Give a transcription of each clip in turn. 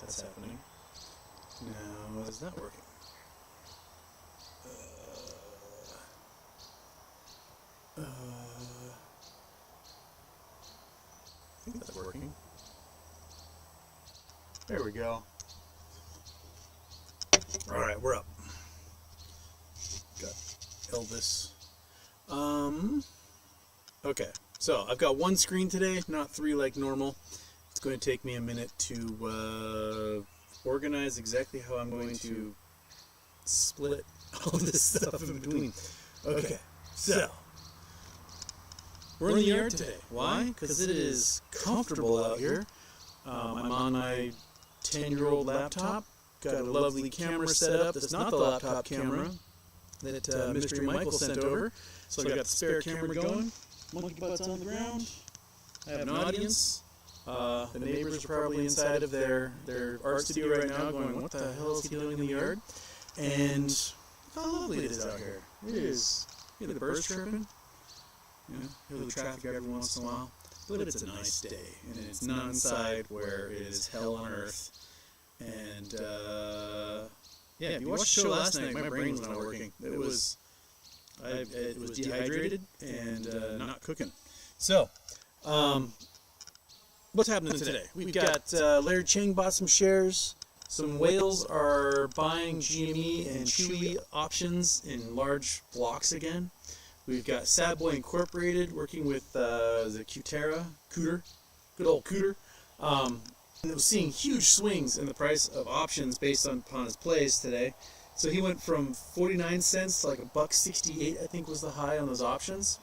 That's happening. Now, is that working? I think that's working. There we go. Alright, we're up. Got Elvis. Okay, so I've got one screen today, not three like normal. It's going to take me a minute to organize exactly how I'm going to split all this stuff in between. Okay, so we're in the yard today. Why? Because it is comfortable out here. I'm on my 10-year-old laptop. Got a lovely camera set up that's not the laptop camera that Mystery Michael sent over. So I got the spare camera going. Monkey butts on the ground. I have an audience. The neighbors are probably inside of their art studio right now going, what the hell is he doing in the yard? And how lovely it is out here. It is. You hear the birds chirping? You know, hear the traffic every once in a while. But it's a nice day. And it's not inside where it is hell on earth. And, yeah, if you watched the show last night, my brain was not working. It was dehydrated and not cooking. So, what's happening today? We've got Larry Cheng bought some shares. Some whales are buying GME and Chewy options in large blocks again. We've got SadBoi Incorporated working with the CUTR, good old CUTR. And it was seeing huge swings in the price of options based upon his plays today. So he went from 49 cents to like $1.68, I think was the high on those options.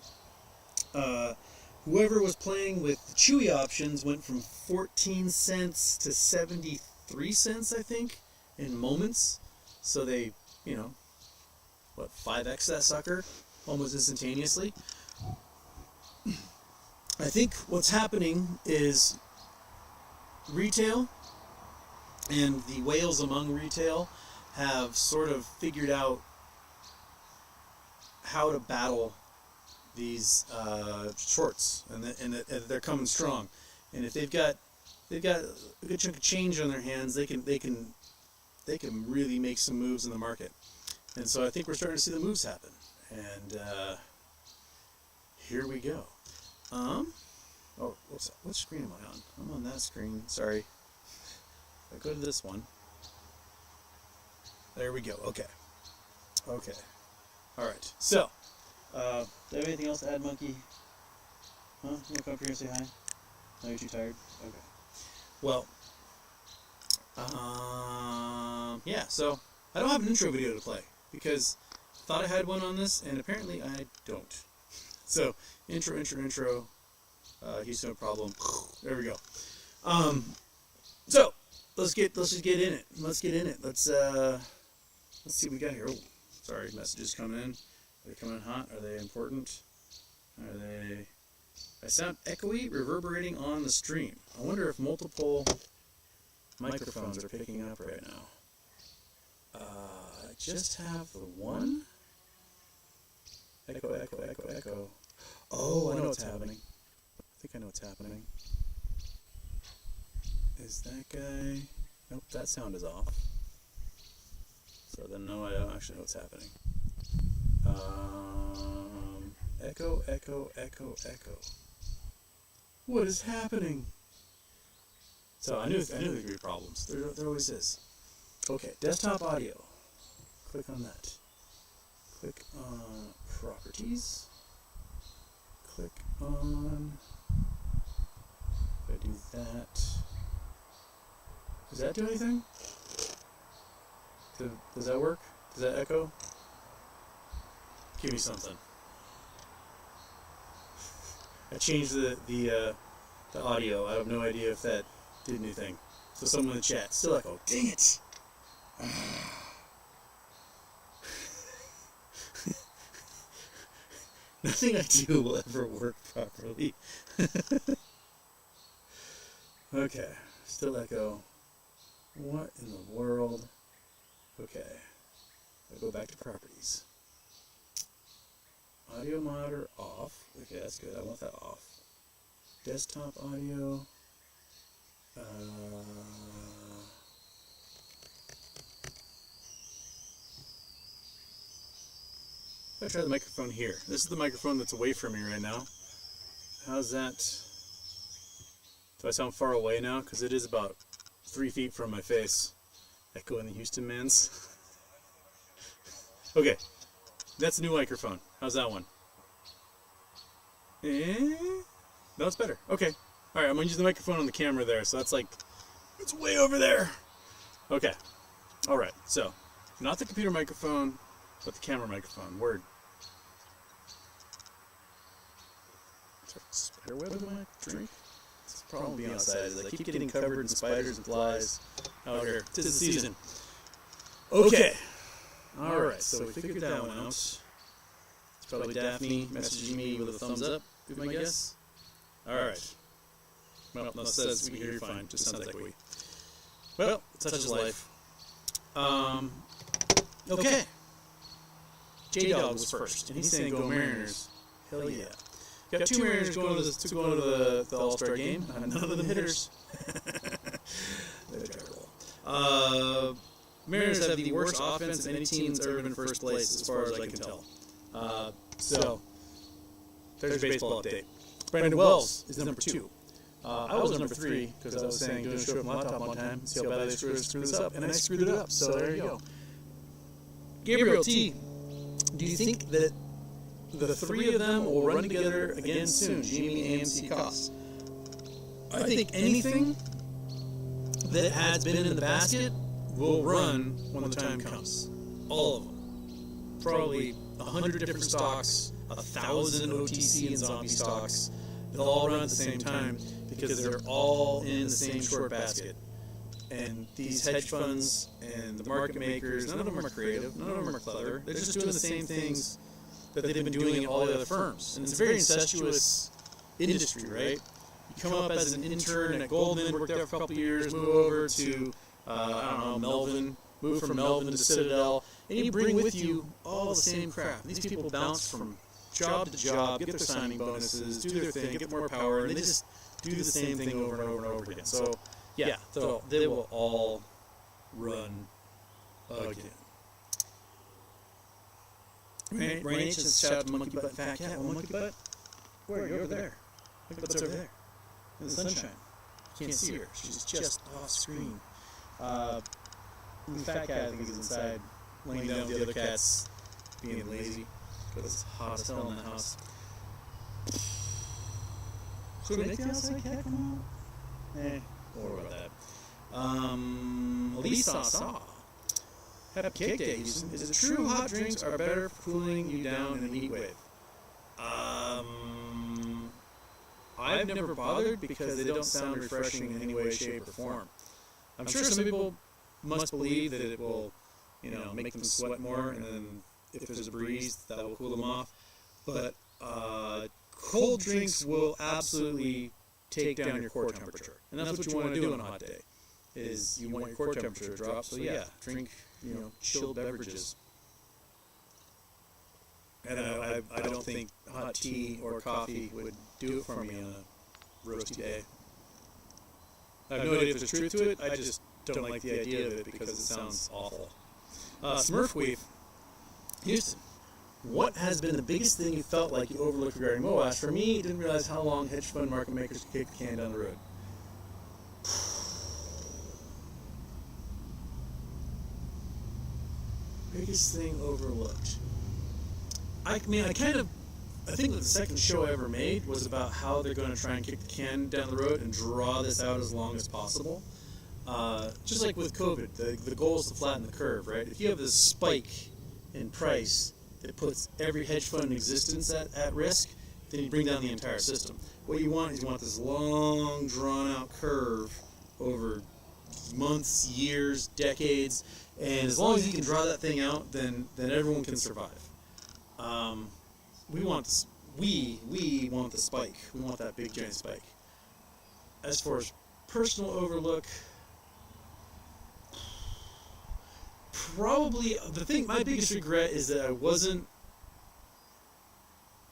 Whoever was playing with the Chewy options went from 14 cents to 73 cents, I think, in moments. So they, 5x that sucker almost instantaneously. I think what's happening is retail and the whales among retail have sort of figured out how to battle these shorts, and they're coming strong. And if they've got a good chunk of change on their hands, they can really make some moves in the market. And so I think we're starting to see the moves happen. And here we go. Oh, what screen am I on? I'm on that screen. Sorry. If I go to this one. There we go. Okay. All right. So, do you have anything else to add, Monkey? Huh? You want to come up here and say hi? No, you're too tired? Okay. Well, yeah, so I don't have an intro video to play because I thought I had one on this, and apparently I don't. So, intro. He's no problem. There we go. So let's just get in it. Let's see what we got here. Oh, sorry, messages coming in. Are they coming in hot? Are they important? Are they? I sound echoey, reverberating on the stream. I wonder if multiple microphones are picking up right now. I just have the one. Echo. Oh, I know what's happening. I think I know what's happening. Is that guy? Nope, that sound is off. So then no, I don't actually know what's happening. Echo. What is happening? So I knew there would be problems. There always is. Okay, desktop audio. Click on that. Click on properties. Click on. If I do that, does that do anything? Does that work? Does that echo? Give me something. I changed the audio. I have no idea if that did anything. So someone in the chat still echo. Dang it! Nothing I do will ever work properly. Okay, still echo. What in the world? Okay, I go back to properties. Audio monitor off. Okay, that's good. I want that off. Desktop audio. I try the microphone here. This is the microphone that's away from me right now. How's that? Do I sound far away now? Because it is about 3 feet from my face. Echo in the Houston mans. Okay, that's a new microphone. How's that one? No, it's better. Okay. All right, I'm going to use the microphone on the camera there, so that's like, it's way over there. Okay. All right, so, not the computer microphone, but the camera microphone. Word. Is there a spider web in my drink? It's the problem being outside is I keep getting covered in spiders and flies out here. 'Tis the season. Okay. All right, so we figured that one out. It's probably Daphne messaging me with a thumbs up, is my guess. All right. Well, no, it says we hear you fine. Just sounds like we. Well, such is life. Okay. J-Dog was first, and he's saying go Mariners. Hell yeah. Got 2 Mariners going to the All-Star game. None of them hitters. They're terrible. Mariners have the worst offense of any team that's ever been in first place, as far as I can tell. So, there's your baseball update. Brandon Wells is number 2. I was number 3 because I was saying don't show up on laptop one time. See how bad I screw this up, and I screwed it up. So there you go. Gabriel T, do you think that the 3 of them will run together again soon? Jamie, AMC, Costs. I think anything that has been in the basket will run when the time comes. All of them. Probably 100 different stocks, 1,000 OTC and zombie stocks. They'll all run at the same time because they're all in the same short basket. And these hedge funds and the market makers, none of them are creative, none of them are clever. They're just doing the same things that they've been doing in all the other firms. And it's a very incestuous industry, right? You come up as an intern at Goldman, work there for a couple of years, move over to, Melvin, move from Melvin to Citadel, and you bring with you all the same crap. These people bounce from job to job, get their signing bonuses, do their thing, get more power, and they just do the same thing over and over and over again. So, yeah, so they will all run again. Rain H has shouted to Monkey Butt and Fat Cat. Well, Monkey Butt, where are you? Over there. Monkey Butt's over there. In the sunshine. You can't see her. She's just off screen. The Fat Cat, I think, is inside, laying down with the other cats, being lazy, because it's hot as hell in that house. Should we make the outside cat come out? Don't worry about that. Lisa Saw. Happy Cake Day, Houston. Is it true hot drinks are better for cooling you down in a heat wave? I've never bothered because they don't sound refreshing in any way, shape, or form. I'm sure some people must believe that it will, make them sweat more, and then if there's a breeze, that will cool them off. But cold drinks will absolutely take down your core temperature, and that's what you want to do on a hot day. Is you want your core temperature to drop. So yeah, drink chilled beverages. And I don't think hot tea or coffee would do it for me on a roasty day. I have no idea if there's truth to it. I just don't like the idea of it because it sounds awful. Smurfweave, Houston. What has been the biggest thing you felt like you overlooked regarding MOASH? For me, I didn't realize how long hedge fund market makers could kick the can down the road. Biggest thing overlooked. I think that the second show I ever made was about how they're going to try and kick the can down the road and draw this out as long as possible. Just like with COVID, the goal is to flatten the curve, right? If you have this spike in price that puts every hedge fund in existence at risk, then you bring down the entire system. What you want is this long, drawn-out curve over months, years, decades, and as long as you can draw that thing out, then everyone can survive. We want the spike. We want that big giant spike. As far as personal overlook, probably my biggest regret is that I wasn't,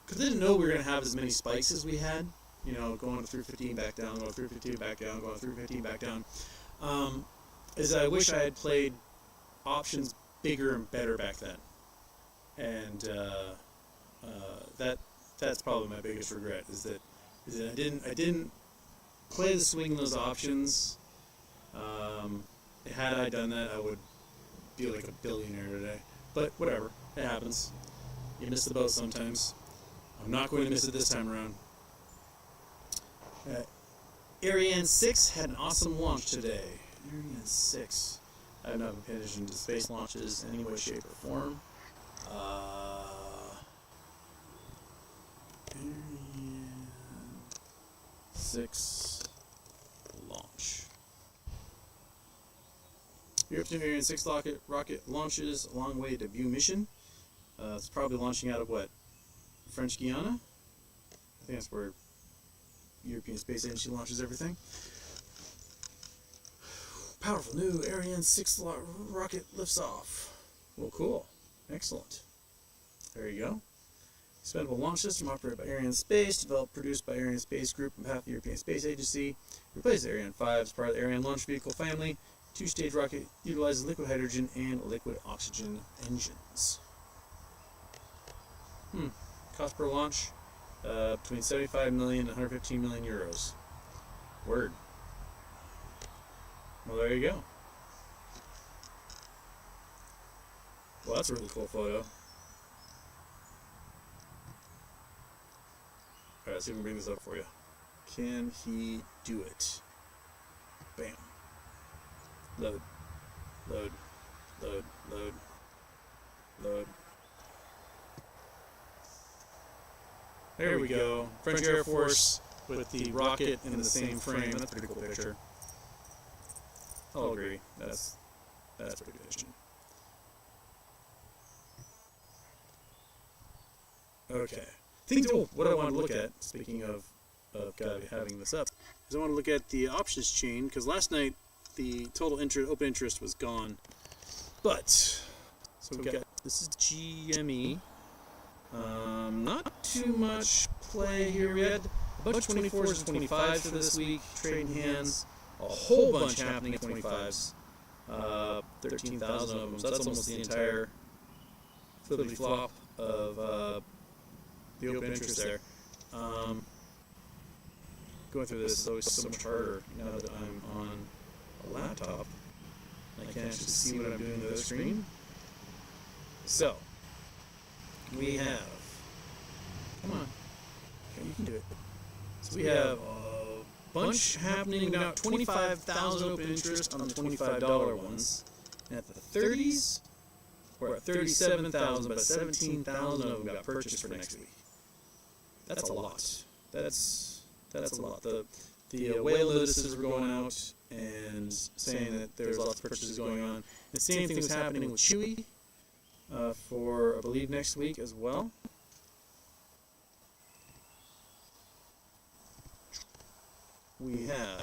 because I didn't know we were going to have as many spikes as we had, going through 15 back down, going through 15 back down, going through 15 back down, is that I wish I had played options bigger and better back then. and that's probably my biggest regret is that I didn't play the swing in those options. Had I done that, I would be like a billionaire today. But whatever, it happens. You miss the boat sometimes. I'm not going to miss it this time around. Ariane 6 had an awesome launch today. Ariane 6. I have not been paying attention to space launches in any way, shape, or form. Ariane 6 launch. European Ariane 6 rocket launches a long way to view mission. It's probably launching out of what? French Guiana? I think that's where European Space Agency launches everything. Powerful new Ariane 6 rocket lifts off. Well, cool. Excellent. There you go. Expendable launch system operated by Ariane Space, developed, produced by Ariane Space Group on behalf of the European Space Agency. Replaces Ariane 5 as part of the Ariane launch vehicle family. Two-stage rocket utilizes liquid hydrogen and liquid oxygen engines. Cost per launch between 75 million and 115 million euros. Word. Well, there you go. Well, that's a really cool photo. Alright, let's see if we can bring this up for you. Can he do it? Bam. Load. Load. Load. Load. Load. There we go. French Air Force with the rocket in the same frame. That's a pretty cool picture. I'll agree. That's pretty good picture. Okay. What I wanted to look at, speaking of having this up, is I want to look at the options chain, because last night the total open interest was gone. But, so we've got, this is GME. Not too much play here yet. A bunch of 24s and 25s for this week, trading hands. A whole bunch happening at 25s. 13,000 of them, so that's almost the entire flippity flop of the open interest there. Going through this is always so much harder now that I'm on a laptop. I can't actually see what I'm doing to the screen. So, we have, come on, okay, you can do it. So we have a bunch happening. We got 25,000 open interest on the $25 ones. And at the 30s, we're at 37,000, but 17,000 of them got purchased for next week. That's a lot. That's a lot. The whale notices were going out and saying that there's lots of purchases going on. The same thing was happening with Chewy for, I believe, next week as well. We have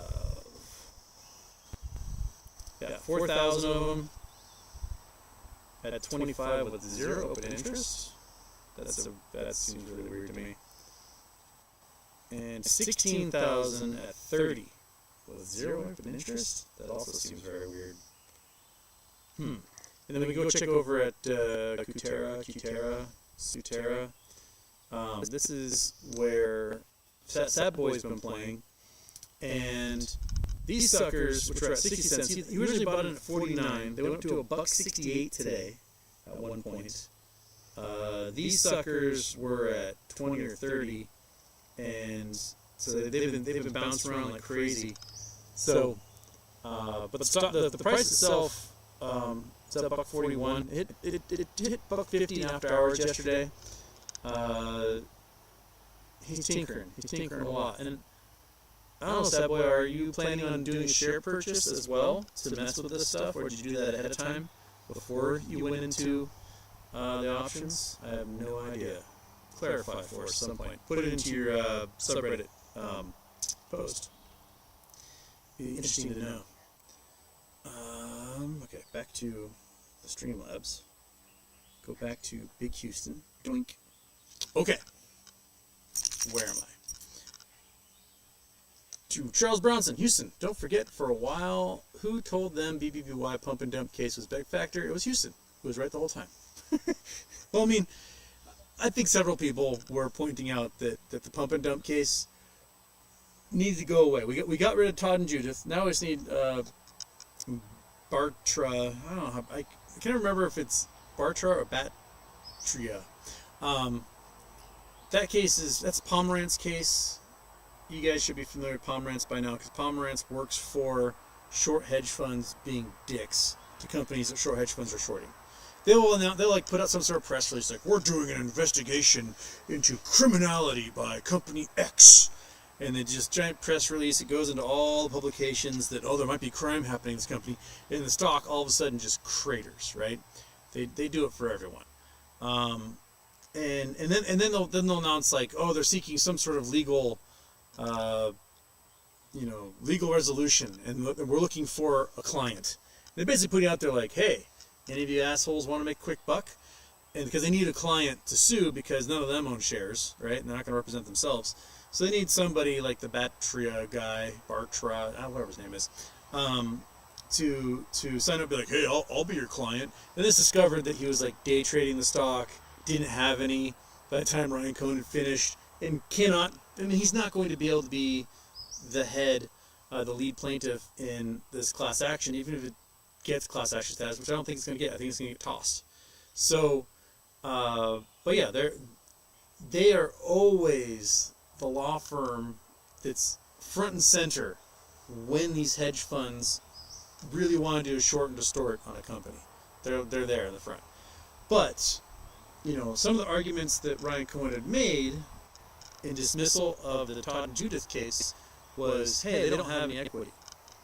4,000 of them at 25 with 0 open interest. That seems really weird to me. And 16,000 at 30 with 0 open interest. That also seems very weird. And then we go check over at CUTR. This is where SadBoi's been playing. And these suckers, which are at 60 cents, he originally bought it at 49. They went up to $1.68 today at one point. These suckers were at 20 or 30, and so they've been bouncing around like crazy. So, but the price itself, it's at $1.41. It hit $1.50 in after hours yesterday. He's tinkering a lot, and I don't know, SadBoi, are you planning on doing a share purchase as well to mess with this stuff, or did you do that ahead of time before you went into the options? I have no idea. Clarify for us at some point. Put it into your subreddit post. Be interesting to know. Okay, back to the Streamlabs. Go back to Big Houston. Doink. Okay. Where am I? To Charles Bronson, Houston. Don't forget, for a while, who told them BBBY pump and dump case was big factor? It was Houston. It was right the whole time. Well, I mean, I think several people were pointing out that the pump and dump case needs to go away. We got rid of Todd and Judith. Now we just need Bartra. I don't know. I can't remember if it's Bartra or Batria. That case that's Pomerantz case. You guys should be familiar with Pomerantz by now because Pomerantz works for short hedge funds being dicks to companies that short hedge funds are shorting. They'll like put out some sort of press release like, we're doing an investigation into criminality by company X. And they just giant press release, it goes into all the publications that, there might be crime happening in this company. And the stock all of a sudden just craters, right? They do it for everyone. And then they'll announce like, they're seeking some sort of legal legal resolution, and we're looking for a client. They're basically putting out there like, hey, any of you assholes want to make a quick buck? And because they need a client to sue because none of them own shares, right? And they're not going to represent themselves. So they need somebody like the Batria guy, Bartra, whatever his name is, to sign up and be like, hey, I'll be your client. And it's discovered that he was like day trading the stock, didn't have any by the time Ryan Cohen had finished, and he's not going to be able to be the head, the lead plaintiff in this class action, even if it gets class action status, which I don't think it's going to get. I think it's going to get tossed. So, but yeah, they are always the law firm that's front and center when these hedge funds really want to do a short and distort on a company. They're there in the front. But, some of the arguments that Ryan Cohen had made in dismissal of the Todd and Judith case was, hey, they don't have any equity,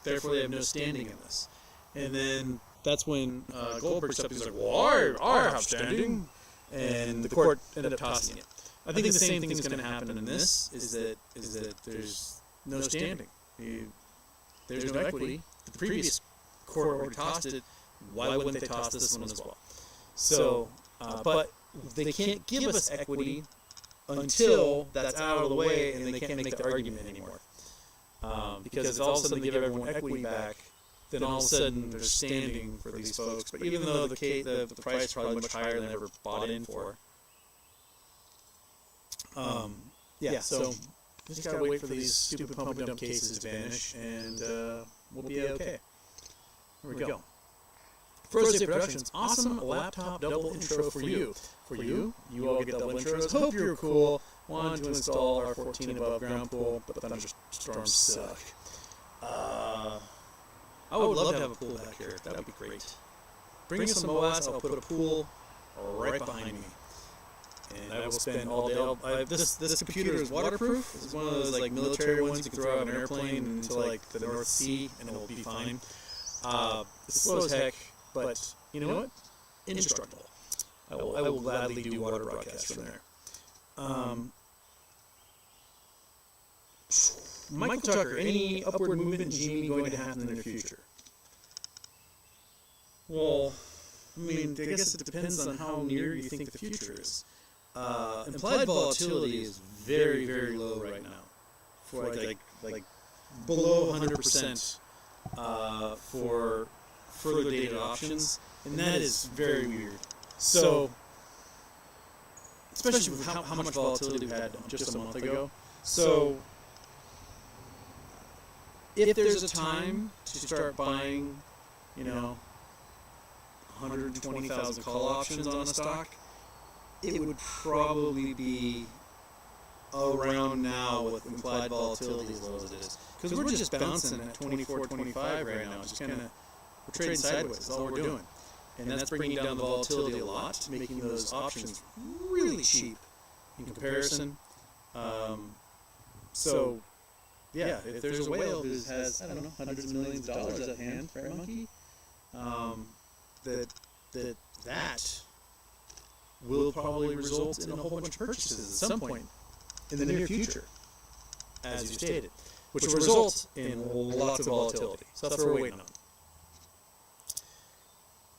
therefore they have no standing in this. And then that's when Goldberg stepped in and was like, well, I have standing, and the court ended up tossing it. I think the same thing is going to happen in this, is that there's no standing. There's no equity. The previous court already tossed it. Why wouldn't they toss this one as well? So, but they can't give us equity until that's out of the way and they can't make the argument anymore. Because if all of a sudden they give everyone equity back, then all of a sudden there's standing for these folks. But even though the price is probably much higher than they ever bought in for. So we just gotta wait for these stupid pump and dump cases to vanish, and we'll be okay. Here we go. Frozen Productions, awesome laptop double intro for you. For you all get double intros. Hope you're cool. Want to install our 14 above ground pool, but thunderstorms suck. I would love to have a pool back here. That would be great. Bring us some OS. I'll put a pool right behind me, and I will spend all day. This computer is waterproof. It's one of those like military ones you can throw out of an airplane into like the North Sea, and it'll be fine. It's slow as heck, but you know what? Indestructible. I will gladly do water broadcasts from there. Michael Tucker, any upward movement in Genie going to happen in the future? Well, I mean, I guess it depends on how near you think the future is. Implied volatility is very, very low right now. For like below 100% for further dated options, and that is very weird. So, especially with how much volatility we had just a month ago. So, if there's a time to start buying, 120,000 call options on a stock, it would probably be around now with implied volatility as low as it is. Because we're just bouncing at 24, 25 right now. Just kind of, we're trading sideways. That's all we're doing. And that's bringing down the volatility a lot, making those options really cheap in comparison. Yeah, if there's a whale who has, I don't know, hundreds of millions of dollars at hand, right, Monkey? That will probably result in a whole bunch of purchases at some point in the near future, as you stated, which will result in lots of volatility. So that's what we're waiting on.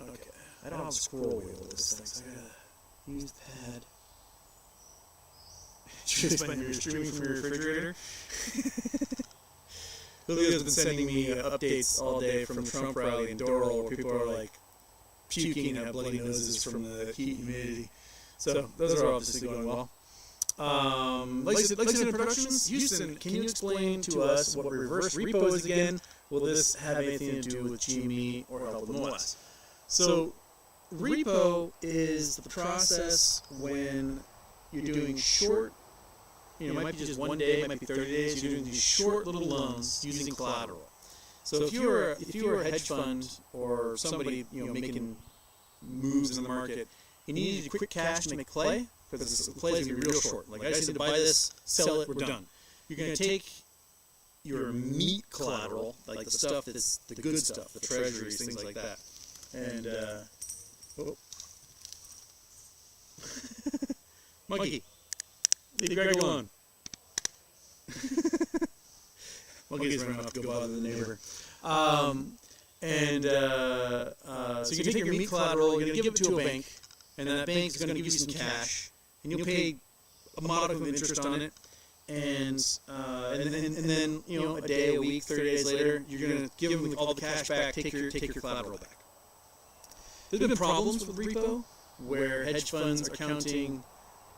Okay, I don't have a scroll wheel with this thing, so I gotta use the pad. You're streaming from your refrigerator? Julio's been sending me updates all day from the Trump rally in Doral, where people are like puking and have bloody noses from the heat and humidity. So those are obviously going well. Lexington Productions, Houston, can you explain to us what reverse repo is again? Will this have anything to do with GME or help with MOAS? So repo is the process when you're doing short, it might be just 1 day, it might be 30 days, you're doing these short little loans using collateral. So if you were a hedge fund or somebody making moves in the market, you needed quick cash to make play, because the play is going to be real short. Like, I just need to buy this, sell it, we're done. You're going to take your meat collateral, like the stuff that's the good stuff, the treasuries, things like that. And, Monkey, leave Greg alone. Monkey's running off to go bother the neighbor. So you can take your meat collateral, you're going to give it to a bank, and then that bank is going to give you some cash, and you'll pay a modicum of interest on it, and then a day, a week, 30 days later, you're going to give them all the cash back, take your collateral back. There's been problems with repo where hedge funds are counting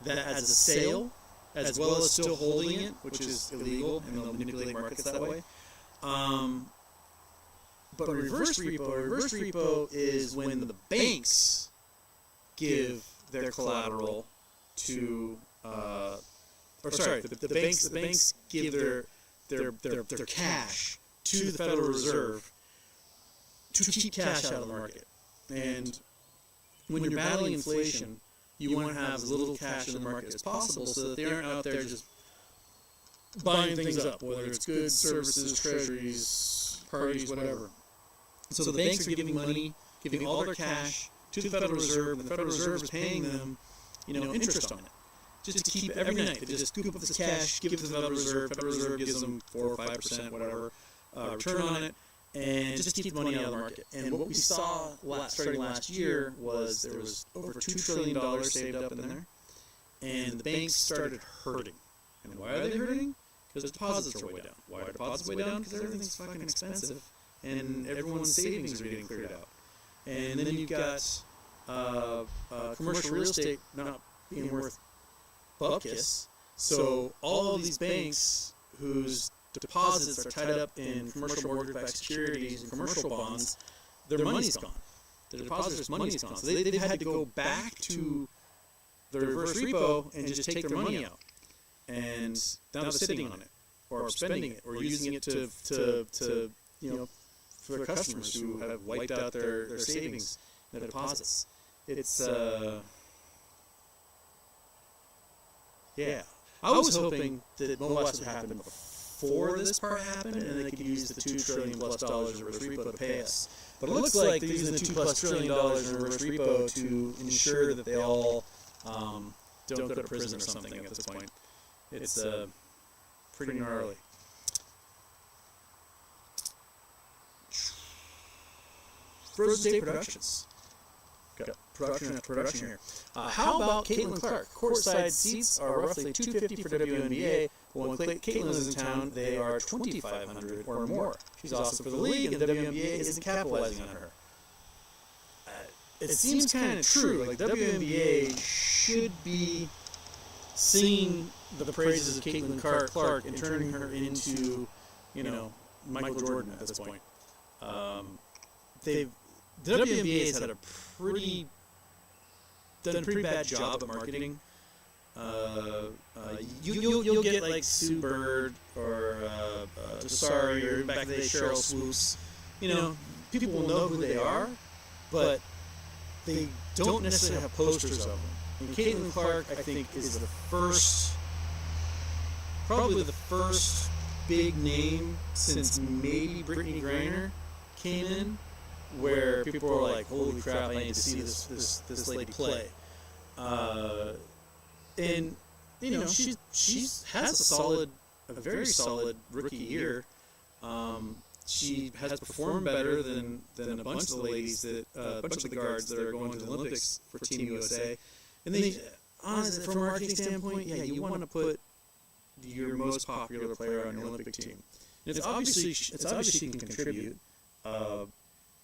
that as a sale, as well as still holding it, which is illegal, and they'll manipulate markets that way. But reverse repo is when the banks give their collateral to, the banks give their cash to the Federal Reserve to keep cash out of the market. And when you're battling inflation, you want to have as little cash in the market as possible so that they aren't out there just buying things up, whether it's goods, services, treasuries, parties, whatever. So the banks are giving money, giving all their cash to the Federal Reserve, and the Federal Reserve is paying them, interest on it. Just to keep every night, they just scoop up this cash, give it to the Federal Reserve. Federal Reserve gives them 4 or 5%, whatever, return on it, and just keep the money out of the market. And what we saw starting last year was there was over $2 trillion saved up in there, and the banks started hurting. And why are they hurting? Because deposits are way down. Why are deposits way down? Because everything's fucking expensive, and everyone's savings are getting cleared out. And then you've got commercial real estate not being worth bupkis. So all of these banks whose deposits are tied up in commercial mortgage-backed securities and commercial bonds, their money's gone. The depositors' money's gone. So they've had to go back to the reverse repo and just take their money out. And now they're sitting on it, or spending it, or using it to for their customers who have wiped out their savings, their deposits. It's yeah. I was hoping that MOAS would happen before this part happened, and they could use the $2 trillion+ in reverse repo to pay us. But it looks like they're using the $2+ trillion in reverse repo to ensure that they all don't go to prison or something at this point. It's pretty gnarly. Frozen State Productions. Got production here. How about Caitlin Clark? Courtside seats are roughly $250 for WNBA, but when Caitlin is in town, they are $2,500 or more. She's awesome for the league, and the WNBA isn't capitalizing on her. It seems kind of true. Like, WNBA should be singing the praises of Caitlin Clark and turning her into, Michael Jordan at this point. The WNBA has had a pretty bad job at marketing. You'll get like Sue Bird or Desari, or back in the day Cheryl Swoops. People will know who they are, but they don't necessarily have posters of them. And Caitlin Clark, I think, is probably the first big name since maybe Brittany Griner came in, where people were like, "Holy crap! I need to see this lady play." And she has a very solid rookie year. She has performed better than a bunch of the ladies a bunch of the guards that are going to the Olympics for Team USA. And then, honestly, from a marketing standpoint, yeah, you want to put your most popular player on your Olympic team. And it's obviously she can contribute.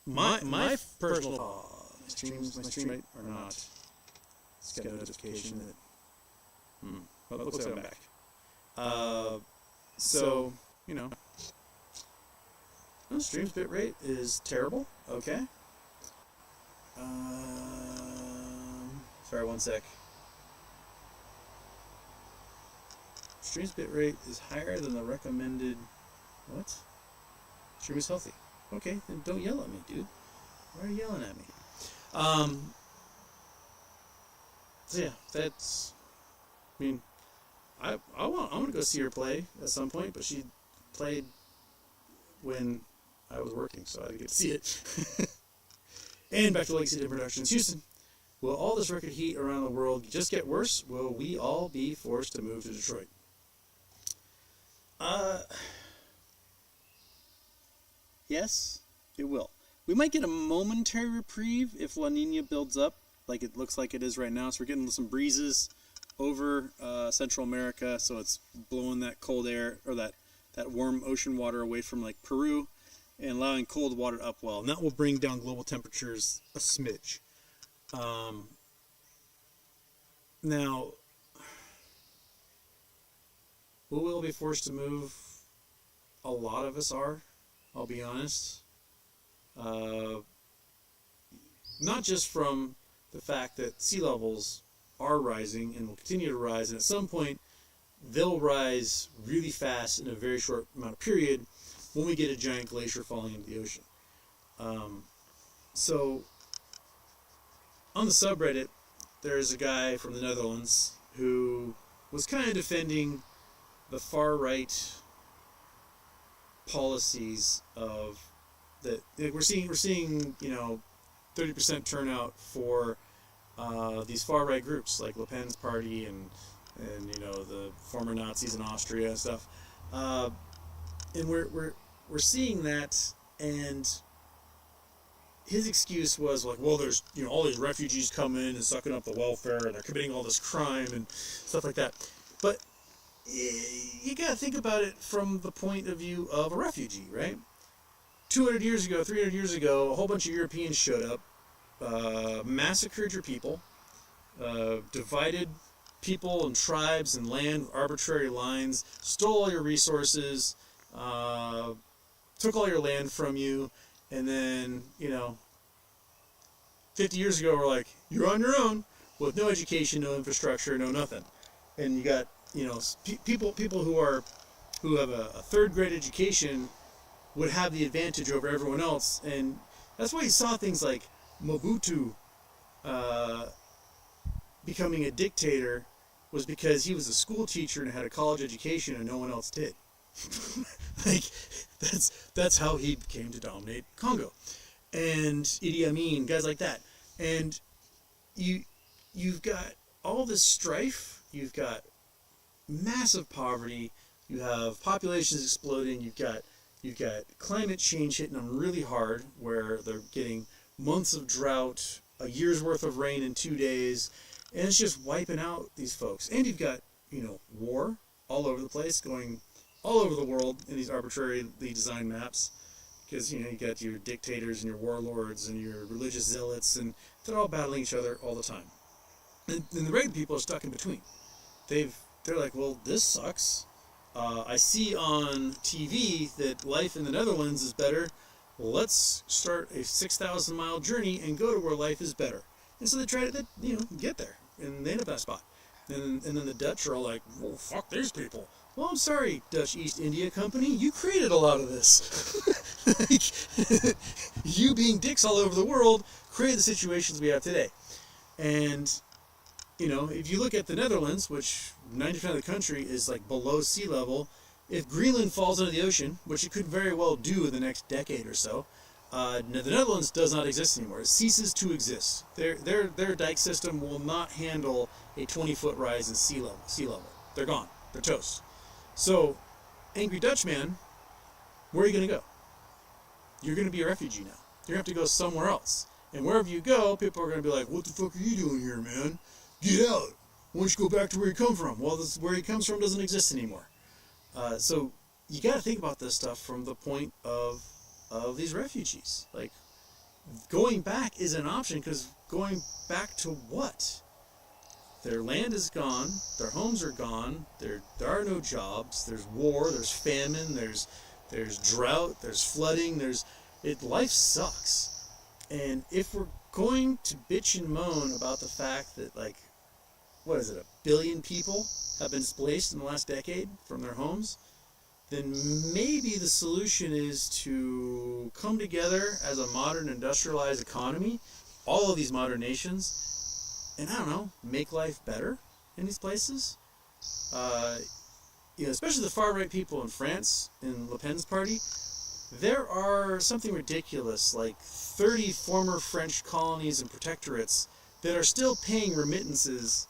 My personal my stream right or not? It's got a notification that. But it looks like I'm back. So you know, stream's bitrate is terrible. Okay. Sorry, one sec. Stream's bitrate is higher than the recommended. What? Stream is healthy. Okay, then don't yell at me, dude. Why are you yelling at me? So yeah, that's. I mean, I want to go see her play at some point, but she played when I was working, so I didn't get to see it. And back to Legacy Day Productions, Houston. Will all this record heat around the world just get worse? Will we all be forced to move to Detroit? Yes, it will. We might get a momentary reprieve if La Nina builds up, like it looks like it is right now. So we're getting some breezes over Central America, so it's blowing that cold air, or that warm ocean water away from like Peru, and allowing cold water up well. And that will bring down global temperatures a smidge. Now, will we be forced to move? A lot of us are, I'll be honest. Not just from the fact that sea levels are rising and will continue to rise, and at some point they'll rise really fast in a very short amount of period when we get a giant glacier falling into the ocean. So on the subreddit, there's a guy from the Netherlands who was kind of defending the far right policies of that. We're seeing 30% turnout for these far right groups like Le Pen's party and the former Nazis in Austria and stuff. And we're seeing that, and his excuse was like, well, there's all these refugees coming and sucking up the welfare, and they're committing all this crime and stuff like that. But you gotta think about it from the point of view of a refugee, right? 200 years ago, 300 years ago, a whole bunch of Europeans showed up, massacred your people, divided people and tribes and land with arbitrary lines, stole all your resources, took all your land from you, and then, 50 years ago, we're like, you're on your own, with no education, no infrastructure, no nothing. And you got, people who have a third grade education would have the advantage over everyone else. And that's why you saw things like Mobutu becoming a dictator, was because he was a school teacher and had a college education and no one else did. Like, that's how he came to dominate Congo. And Idi Amin, guys like that. And you've got all this strife, you've got massive poverty, you have populations exploding, you've got climate change hitting them really hard, where they're getting months of drought, a year's worth of rain in 2 days, and it's just wiping out these folks. And you've got, war all over the place, going all over the world in these arbitrarily designed maps, because, you got your dictators and your warlords and your religious zealots, and they're all battling each other all the time. And the regular people are stuck in between. They're like, well, this sucks. I see on TV that life in the Netherlands is better. Well, let's start a 6,000-mile journey and go to where life is better. And so they try to, get there, and they end up at that spot. And then the Dutch are all like, well, fuck these people. Well, I'm sorry, Dutch East India Company, you created a lot of this. Like, you being dicks all over the world created the situations we have today. And, if you look at the Netherlands, which 90% of the country is like below sea level, if Greenland falls into the ocean, which it could very well do in the next decade or so, the Netherlands does not exist anymore. It ceases to exist. Their dike system will not handle a 20-foot rise in sea level. They're gone. They're toast. So, Angry Dutchman, where are you going to go? You're going to be a refugee now. You're going to have to go somewhere else. And wherever you go, people are going to be like, what the fuck are you doing here, man? Get out. Why don't you go back to where you come from? Well, where he comes from doesn't exist anymore. So you got to think about this stuff from the point of these refugees. Like, going back is an option, because going back to what? Their land is gone, their homes are gone, there are no jobs, there's war, there's famine, there's drought, there's flooding, life sucks. And if we're going to bitch and moan about the fact that, like, what is it, 1 billion people have been displaced in the last decade from their homes, then maybe the solution is to come together as a modern industrialized economy, all of these modern nations, and I don't know, make life better in these places. Especially the far-right people in France, in Le Pen's party, there are something ridiculous, like 30 former French colonies and protectorates that are still paying remittances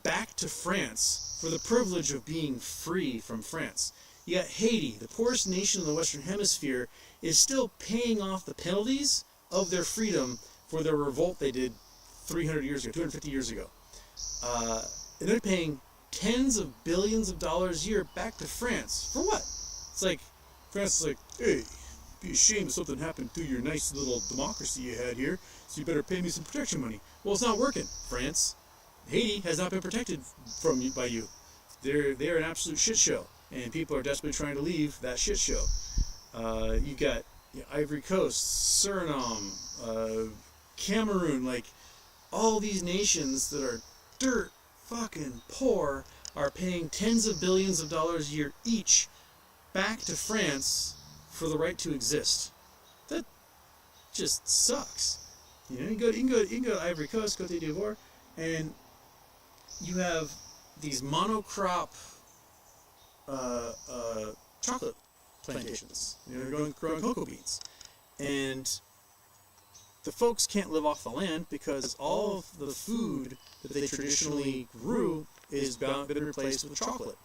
back to France for the privilege of being free from France. Yet Haiti, the poorest nation in the Western Hemisphere, is still paying off the penalties of their freedom for their revolt they did 300 years ago, 250 years ago. And they're paying tens of billions of dollars a year back to France. For what? It's like, France is like, hey, be ashamed if something happened to your nice little democracy you had here, so you better pay me some protection money. Well, it's not working, France. Haiti has not been protected by you. They're an absolute shit show, and people are desperately trying to leave that shit show. You got Ivory Coast, Suriname, Cameroon, like all these nations that are dirt fucking poor are paying tens of billions of dollars a year each back to France for the right to exist. That just sucks. You can go to Ivory Coast, Côte d'Ivoire, and you have these monocrop chocolate plantations. They're growing cocoa beans, and the folks can't live off the land because all of the food that they traditionally grew is been replaced with chocolate,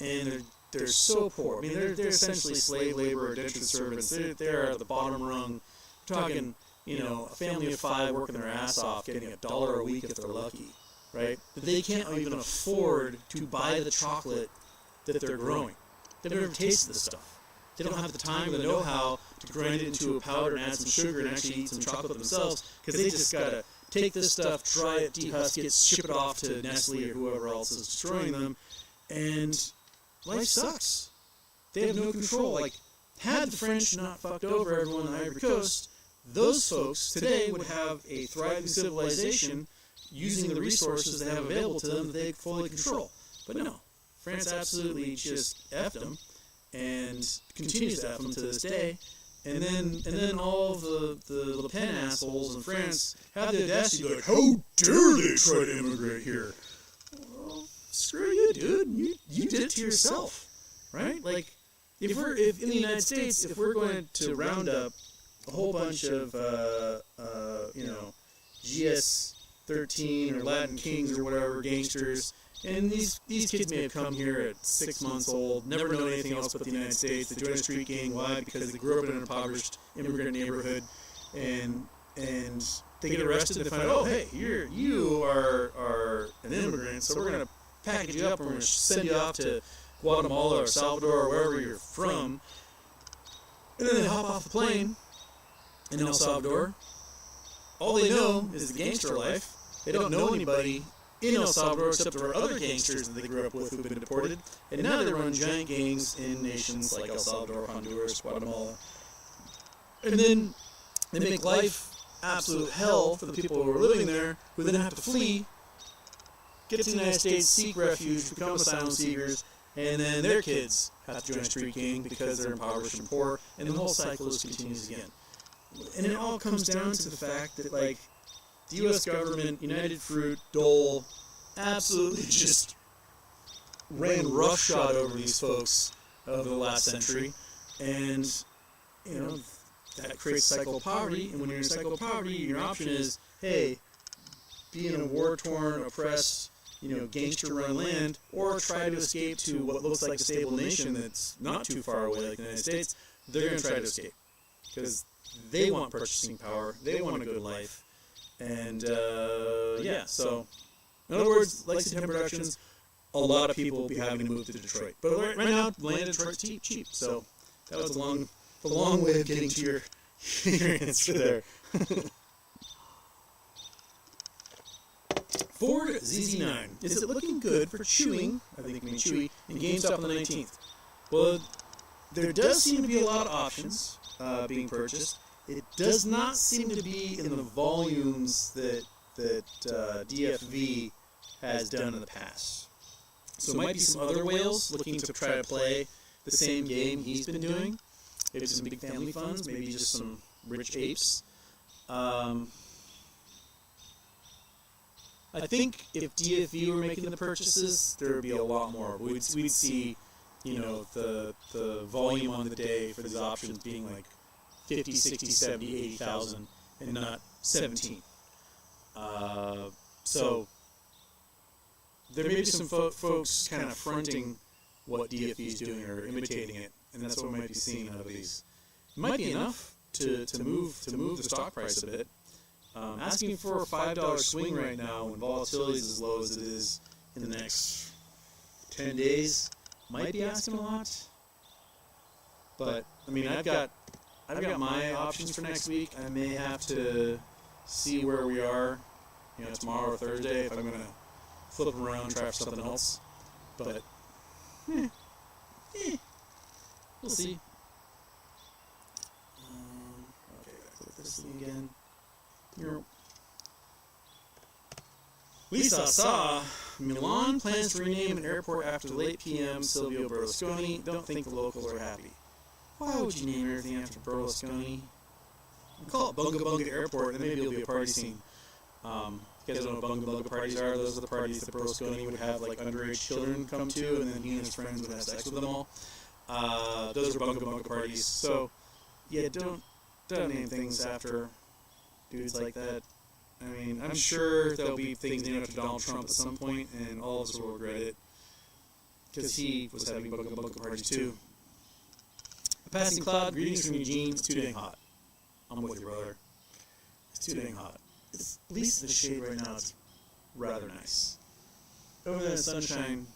and they're so poor. I mean, they're essentially slave labor or indentured servants. They're at the bottom rung. We're talking, a family of 5 working their ass off, getting $1 a week if they're lucky, right? But they can't even afford to buy the chocolate that they're growing. They've never tasted this stuff. They don't have the time or the know-how to grind it into a powder and add some sugar and actually eat some chocolate themselves, because they just gotta take this stuff, dry it, dehusk it, ship it off to Nestle or whoever else is destroying them, and life sucks. They have no control. Like, had the French not fucked over everyone on the Ivory Coast, those folks today would have a thriving civilization using the resources they have available to them that they fully control. But no, France absolutely just effed them and continues to F them to this day. And then all of the Le Pen assholes in France have the audacity to be like, how dare they try to immigrate here? Well, screw you, dude. You did it to yourself, right? Like, if in the United States, if we're going to round up a whole bunch of GS-13 or Latin Kings or whatever, gangsters, and these kids may have come here at 6 months old, never known anything else but the United States. They join a street gang. Why? Because they grew up in an impoverished immigrant neighborhood, and they get arrested. They find out, oh, hey, you are an immigrant, so we're going to package you up and we're going to send you off to Guatemala or Salvador or wherever you're from. And then they hop off the plane in El Salvador. All they know is the gangster life. They don't know anybody in El Salvador except for other gangsters that they grew up with who've been deported. And now they run giant gangs in nations like El Salvador, Honduras, Guatemala. And then they make life absolute hell for the people who are living there, who then have to flee, get to the United States, seek refuge, become asylum seekers, and then their kids have to join a street gang because they're impoverished and poor, and the whole cycle just continues again. And it all comes down to the fact that, like, the U.S. government, United Fruit, Dole, absolutely just ran roughshod over these folks over the last century, and, that creates a cycle of poverty, and when you're in a cycle of poverty, your option is, hey, be in a war-torn, oppressed, gangster-run land, or try to escape to what looks like a stable nation that's not too far away, like the United States. They're going to try to escape, because they want purchasing power, they want a good life, and, so, in other words, like September Productions, a lot of people will be having to move to Detroit. But right now, land in Detroit's cheap, so that was a long way of getting to your answer there. Ford ZZ9. Is it looking good for chewing? I think we mean Chewy in GameStop on the 19th. Well, there does seem to be a lot of options being purchased. It does not seem to be in the volumes that DFV has done in the past. So it might be some other whales looking to try to play the same game he's been doing. Maybe some big family funds, maybe just some rich apes. I think if DFV were making the purchases, there would be a lot more. We'd see, the volume on the day for these options being like 50, 60, 70, 80,000 and not 17. So there may be some folks kind of fronting what DFV is doing or imitating it, and that's what we might be seeing out of these. It might be enough to move the stock price a bit. Asking for a $5 swing right now when volatility is as low as it is in the next 10 days might be asking a lot. But I mean, I've got my options for next week. I may have to see where we are, tomorrow or Thursday if I'm gonna flip them around and try for something else. But we'll see. Okay, gotta click this thing again. Lisa saw Milan plans to rename an airport after the late PM Silvio Berlusconi. Don't think the locals are happy. Why would you name everything after Berlusconi? Call it Bunga Bunga Airport, and maybe it'll be a party scene. You guys don't know what Bunga Bunga parties are? Those are the parties that Berlusconi would have like underage children come to, and then he and his friends would have sex with them all. Those are Bunga Bunga parties. So, yeah, don't name things after dudes like that. I mean, I'm sure there'll be things named after Donald Trump at some point, and all of us will regret it, because he was having Bunga Bunga parties too. A passing cloud, greetings from Eugene. It's too dang hot. I'm with you, brother. It's too dang hot. At least the shade right now is rather nice. Over there in the sunshine,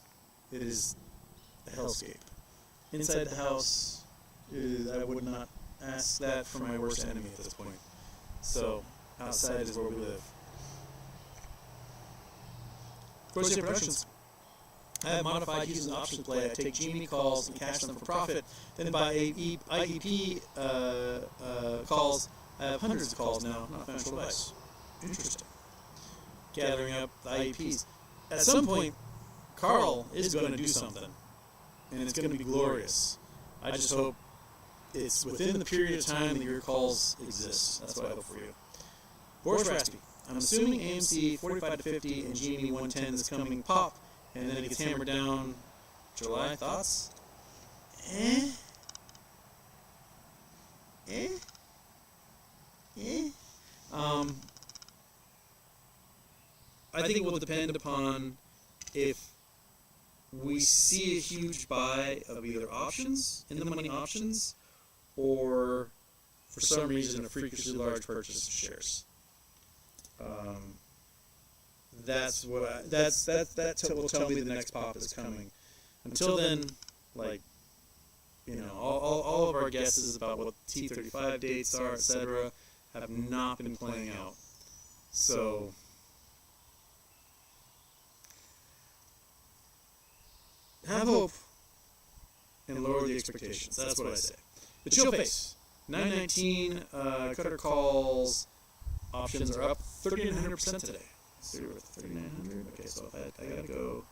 it is a hellscape. Inside the house, I would not ask that for my worst enemy at this point. So, outside is where we live. Corsair Productions. I have modified using option play. I take GME calls and cash them for profit. Then buy IEP calls. I have hundreds of calls now, not financial advice. Interesting. Gathering up the IEPs. At some point, Carl is going to do something. And it's going to be glorious. I just hope it's within the period of time that your calls exist. That's what I hope for you. Boris Raspy. I'm assuming AMC 45 to 50 and GME 110 is coming pop, and then it gets hammered down July. Thoughts? I think it will depend upon if we see a huge buy of either options, in the money options, or for some reason a freakishly large purchase of shares. That will tell me the next pop is coming. Until then, all of our guesses about what T35 dates are, etc., have not been playing out. So, have hope and lower the expectations. That's what I say. The chill face. 919 CUTR calls options are up 3,900% today. So we're at 3,900. Okay, so I gotta go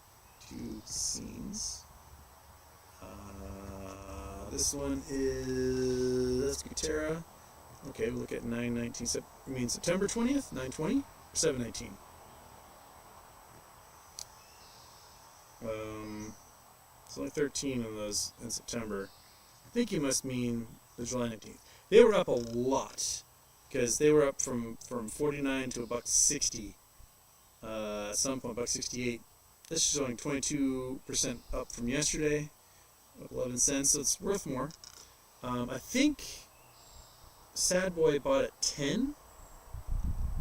to scenes. This one is CUTR. Okay, we'll look at 919. You mean September 20th? 920 or 719? It's only 13 of those in September. I think you must mean the July 19th. They were up a lot, because they were up from 49 to $1.60. At some point, $1.68. This is showing 22% up from yesterday, up 11 cents. So it's worth more. I think SadBoi bought at 10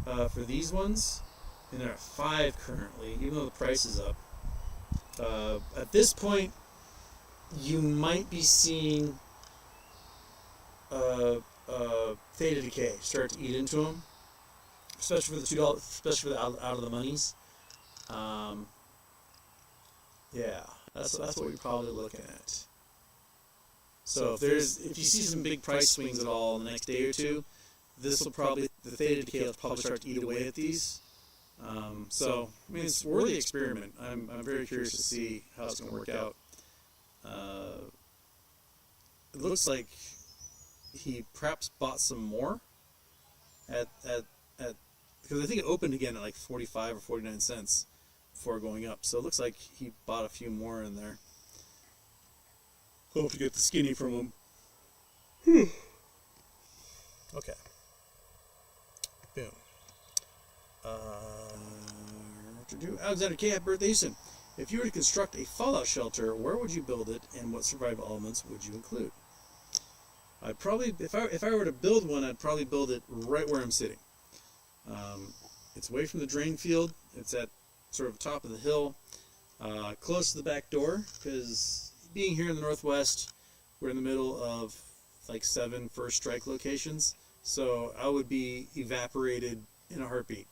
for these ones, and they're at 5 currently, even though the price is up. At this point, you might be seeing a Theta decay start to eat into them, especially for the $2, especially for the out of the monies. Yeah, that's what we're probably looking at. So if you see some big price swings at all in the next day or two, the Theta decay will probably start to eat away at these. So I mean, it's a worthy experiment. I'm very curious to see how it's going to work out. It looks like he perhaps bought some more at because I think it opened again at like 45 or 49 cents before going up. So it looks like he bought a few more in there. Hope to get the skinny from him. Okay. Boom. What to do? Alexander K. Happy birthday, Houston. If you were to construct a fallout shelter, where would you build it, and what survival elements would you include? I'd probably, if I were to build one, I'd probably build it right where I'm sitting. It's away from the drain field. It's at sort of top of the hill, close to the back door, because being here in the Northwest, we're in the middle of like 7 first strike locations, so I would be evaporated in a heartbeat.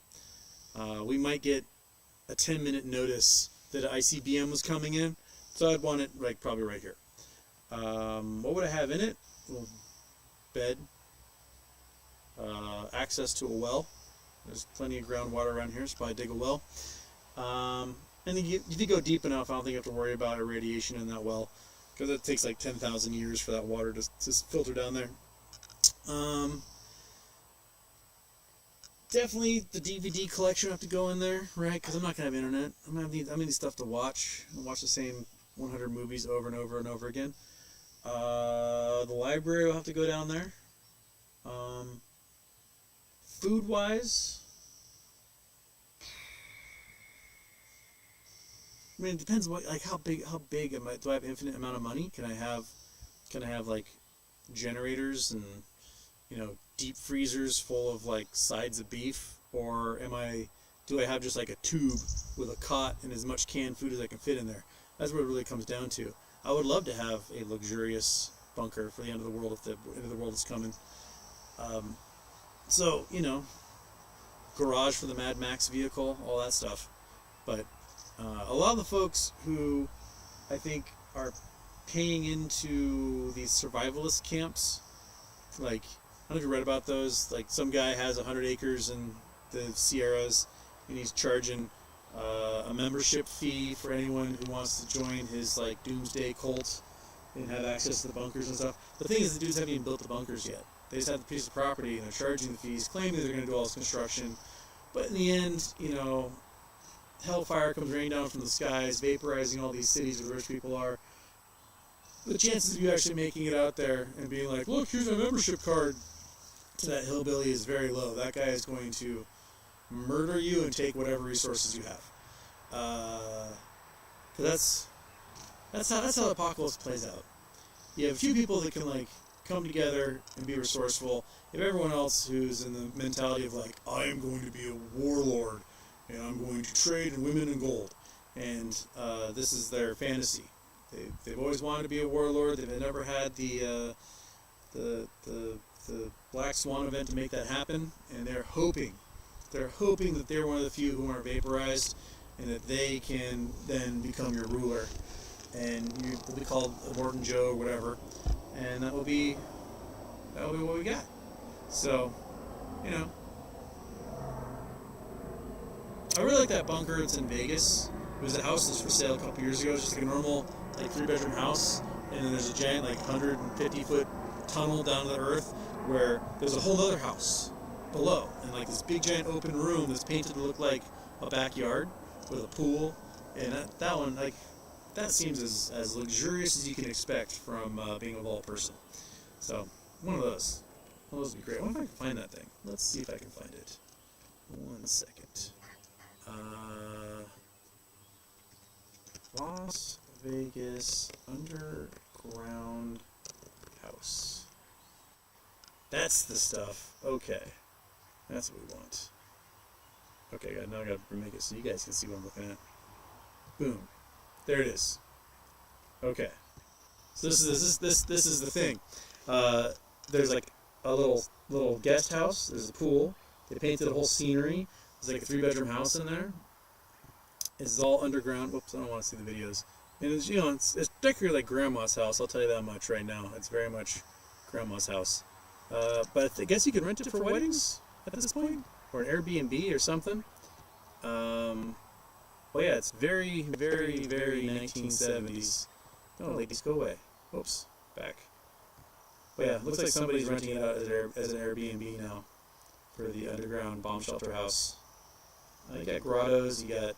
We might get a 10-minute notice that an ICBM was coming in, so I'd want it like probably right here. What would I have in it? A little bed, access to a well. There's plenty of groundwater around here, so probably dig a well. And then if you go deep enough, I don't think you have to worry about irradiation in that well, because it takes like 10,000 years for that water to filter down there. Definitely the DVD collection will have to go in there, right? Because I'm not going to have internet. I'm going to need stuff to watch. I'll watch the same 100 movies over and over and over again. The library will have to go down there. Food-wise, I mean, it depends how big am I? Do I have infinite amount of money? Can I have like generators and deep freezers full of like sides of beef, or do I have just like a tube with a cot and as much canned food as I can fit in there? That's what it really comes down to. I would love to have a luxurious bunker for the end of the world if the end of the world is coming. So, garage for the Mad Max vehicle, all that stuff. But a lot of the folks who I think are paying into these survivalist camps, like, I don't know if you read about those, like some guy has 100 acres in the Sierras and he's charging a membership fee for anyone who wants to join his like doomsday cult and have access to the bunkers and stuff. The thing is, the dudes haven't even built the bunkers yet. They just have the piece of property and they're charging the fees, claiming they're going to do all this construction. But in the end, hellfire comes raining down from the skies, vaporizing all these cities where the rich people are. The chances of you actually making it out there and being like, look, here's my membership card to that hillbilly is very low. That guy is going to murder you and take whatever resources you have. Cause that's how the apocalypse plays out. You have a few people that can like come together and be resourceful. You have everyone else who's in the mentality of like, I am going to be a warlord and I'm going to trade in women and gold. And this is their fantasy. They've always wanted to be a warlord. They've never had the Black Swan event to make that happen, and they're hoping that they're one of the few who aren't vaporized, and that they can then become your ruler, and you'll be called Morton Joe or whatever, and that will be what we got. So, I really like that bunker. It's in Vegas. It was a house that was for sale a couple years ago. It's just like a normal, like 3-bedroom house, and then there's a giant, like 150-foot tunnel down to the earth where there's a whole other house below, and like this big giant open room that's painted to look like a backyard with a pool, and that one, like, that seems as luxurious as you can expect from being a vault person. So one of those would be great. I wonder if I can find that thing. Let's see if I can find it. 1 second. Las Vegas underground house. That's the stuff. Okay. That's what we want. Okay, now I gotta remake it so you guys can see what I'm looking at. Boom. There it is. Okay. So this is the thing. There's like a little guest house. There's a pool. They painted the whole scenery. There's like a 3-bedroom house in there. It's all underground. Whoops, I don't want to see the videos. And it's, you know, it's particularly like grandma's house. I'll tell you that much right now. It's very much grandma's house. But I guess you can rent it for weddings at this point, or an Airbnb or something. Well, yeah, it's very, very, very 1970s. Oh, ladies, go away. Oops, back. But yeah, it looks like somebody's renting it out as an Airbnb now for the underground bomb shelter house. You got grottos, you got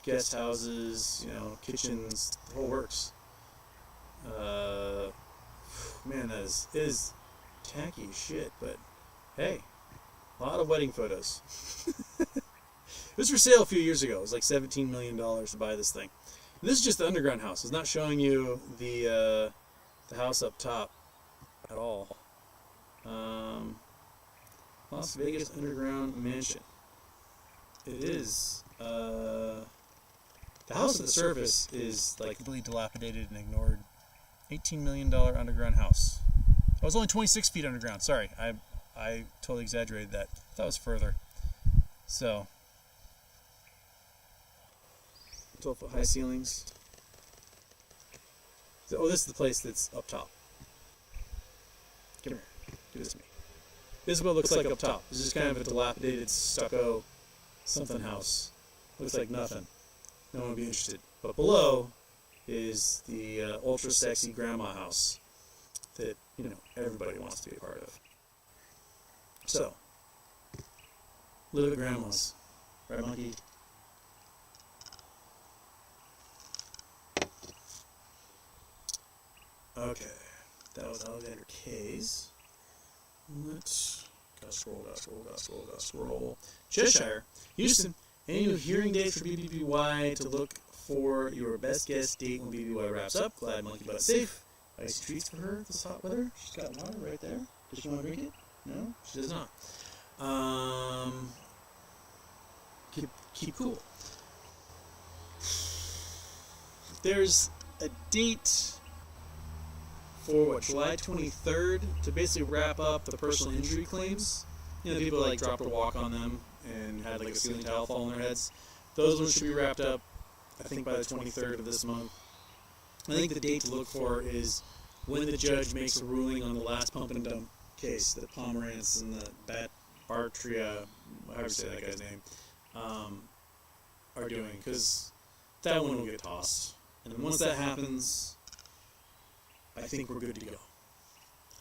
guest houses, you know, kitchens, the whole works. Man, that is tacky as shit, but hey, a lot of wedding photos. It was for sale a few years ago. It was like $17 million to buy this thing. And this is just the underground house. It's not showing you the house up top at all. Las Vegas underground mansion. It is. The house at the surface is like completely dilapidated and ignored. $18 million underground house. It was only 26 feet underground. Sorry, I totally exaggerated that. I thought it was further. So. 12-foot high ceilings. Oh, this is the place that's up top. Come here. Give this to me. This is what it looks like up top. This is kind of a dilapidated stucco something house. Looks like nothing. No one would be interested. But below is the ultra sexy grandma house that, you know, everybody wants to be a part of. So, live at grandma's. Right, monkey? Okay, that was Alexander K's. Let's scroll. Cheshire, Houston, any new hearing dates for BBBY to look for your best guess date when BBBY wraps up? Glad Monkey Butt safe. Ice treats for her this hot weather. She's got water right there. Does she want to drink it? No, she does not. Keep cool. There's a date for July 23rd to basically wrap up the personal injury claims. You know, people like dropped a walk on them and had like a ceiling tile fall on their heads. Those ones should be wrapped up, I think, by the 23rd of this month. I think the date to look for is when the judge makes a ruling on the last pump and dump case that Pomerantz and the Bartria, however you say that guy's name, are doing, because that one will get tossed. And then once that happens, I think we're good to go.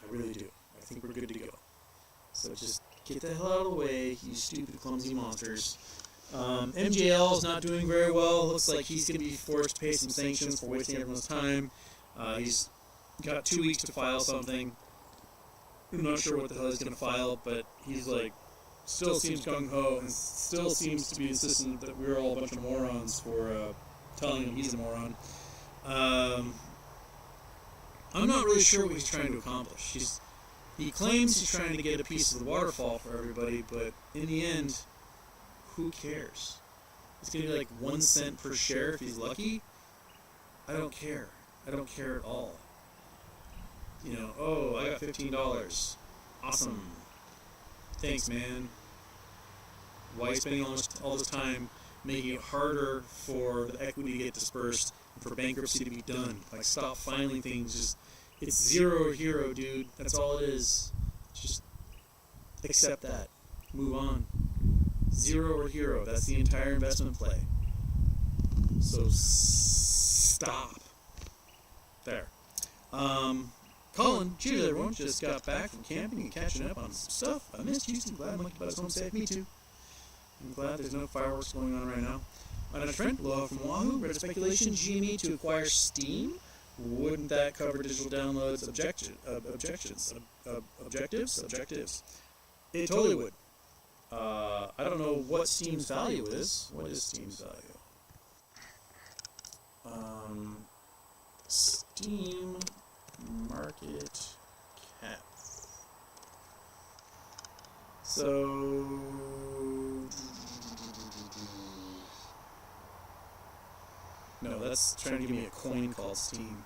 I really do. I think we're good to go. So just get the hell out of the way, you stupid, clumsy monsters. MJL is not doing very well. Looks like he's going to be forced to pay some sanctions for wasting everyone's time. He's got 2 weeks to file something. I'm not sure what the hell he's going to file, but he's like, still seems gung-ho and still seems to be insistent that we're all a bunch of morons for telling him he's a moron. I'm not really sure what he's trying to accomplish. He claims he's trying to get a piece of the waterfall for everybody, but in the end, who cares? It's going to be like 1 cent per share if he's lucky. I don't care. I don't care at all. You know, oh, I got $15. Awesome. Thanks, man. Why are you spending all this time making it harder for the equity to get dispersed and for bankruptcy to be done? Like, stop filing things. Just, it's zero or hero, dude. That's all it is. Just accept that. Move on. Zero or hero. That's the entire investment play. So stop. There. Colin, cheers everyone. Just got back from camping and catching up on some stuff. I missed Houston. Glad Monkey Butt's home safe. Me too. I'm glad there's no fireworks going on right now. My friend, aloha from Wahoo. Read speculation. GME to acquire Steam. Wouldn't that cover digital downloads? Objectives. It totally would. I don't know what Steam's value is. What is Steam's value? Steam market cap. So no, that's trying to give me a coin called Steam.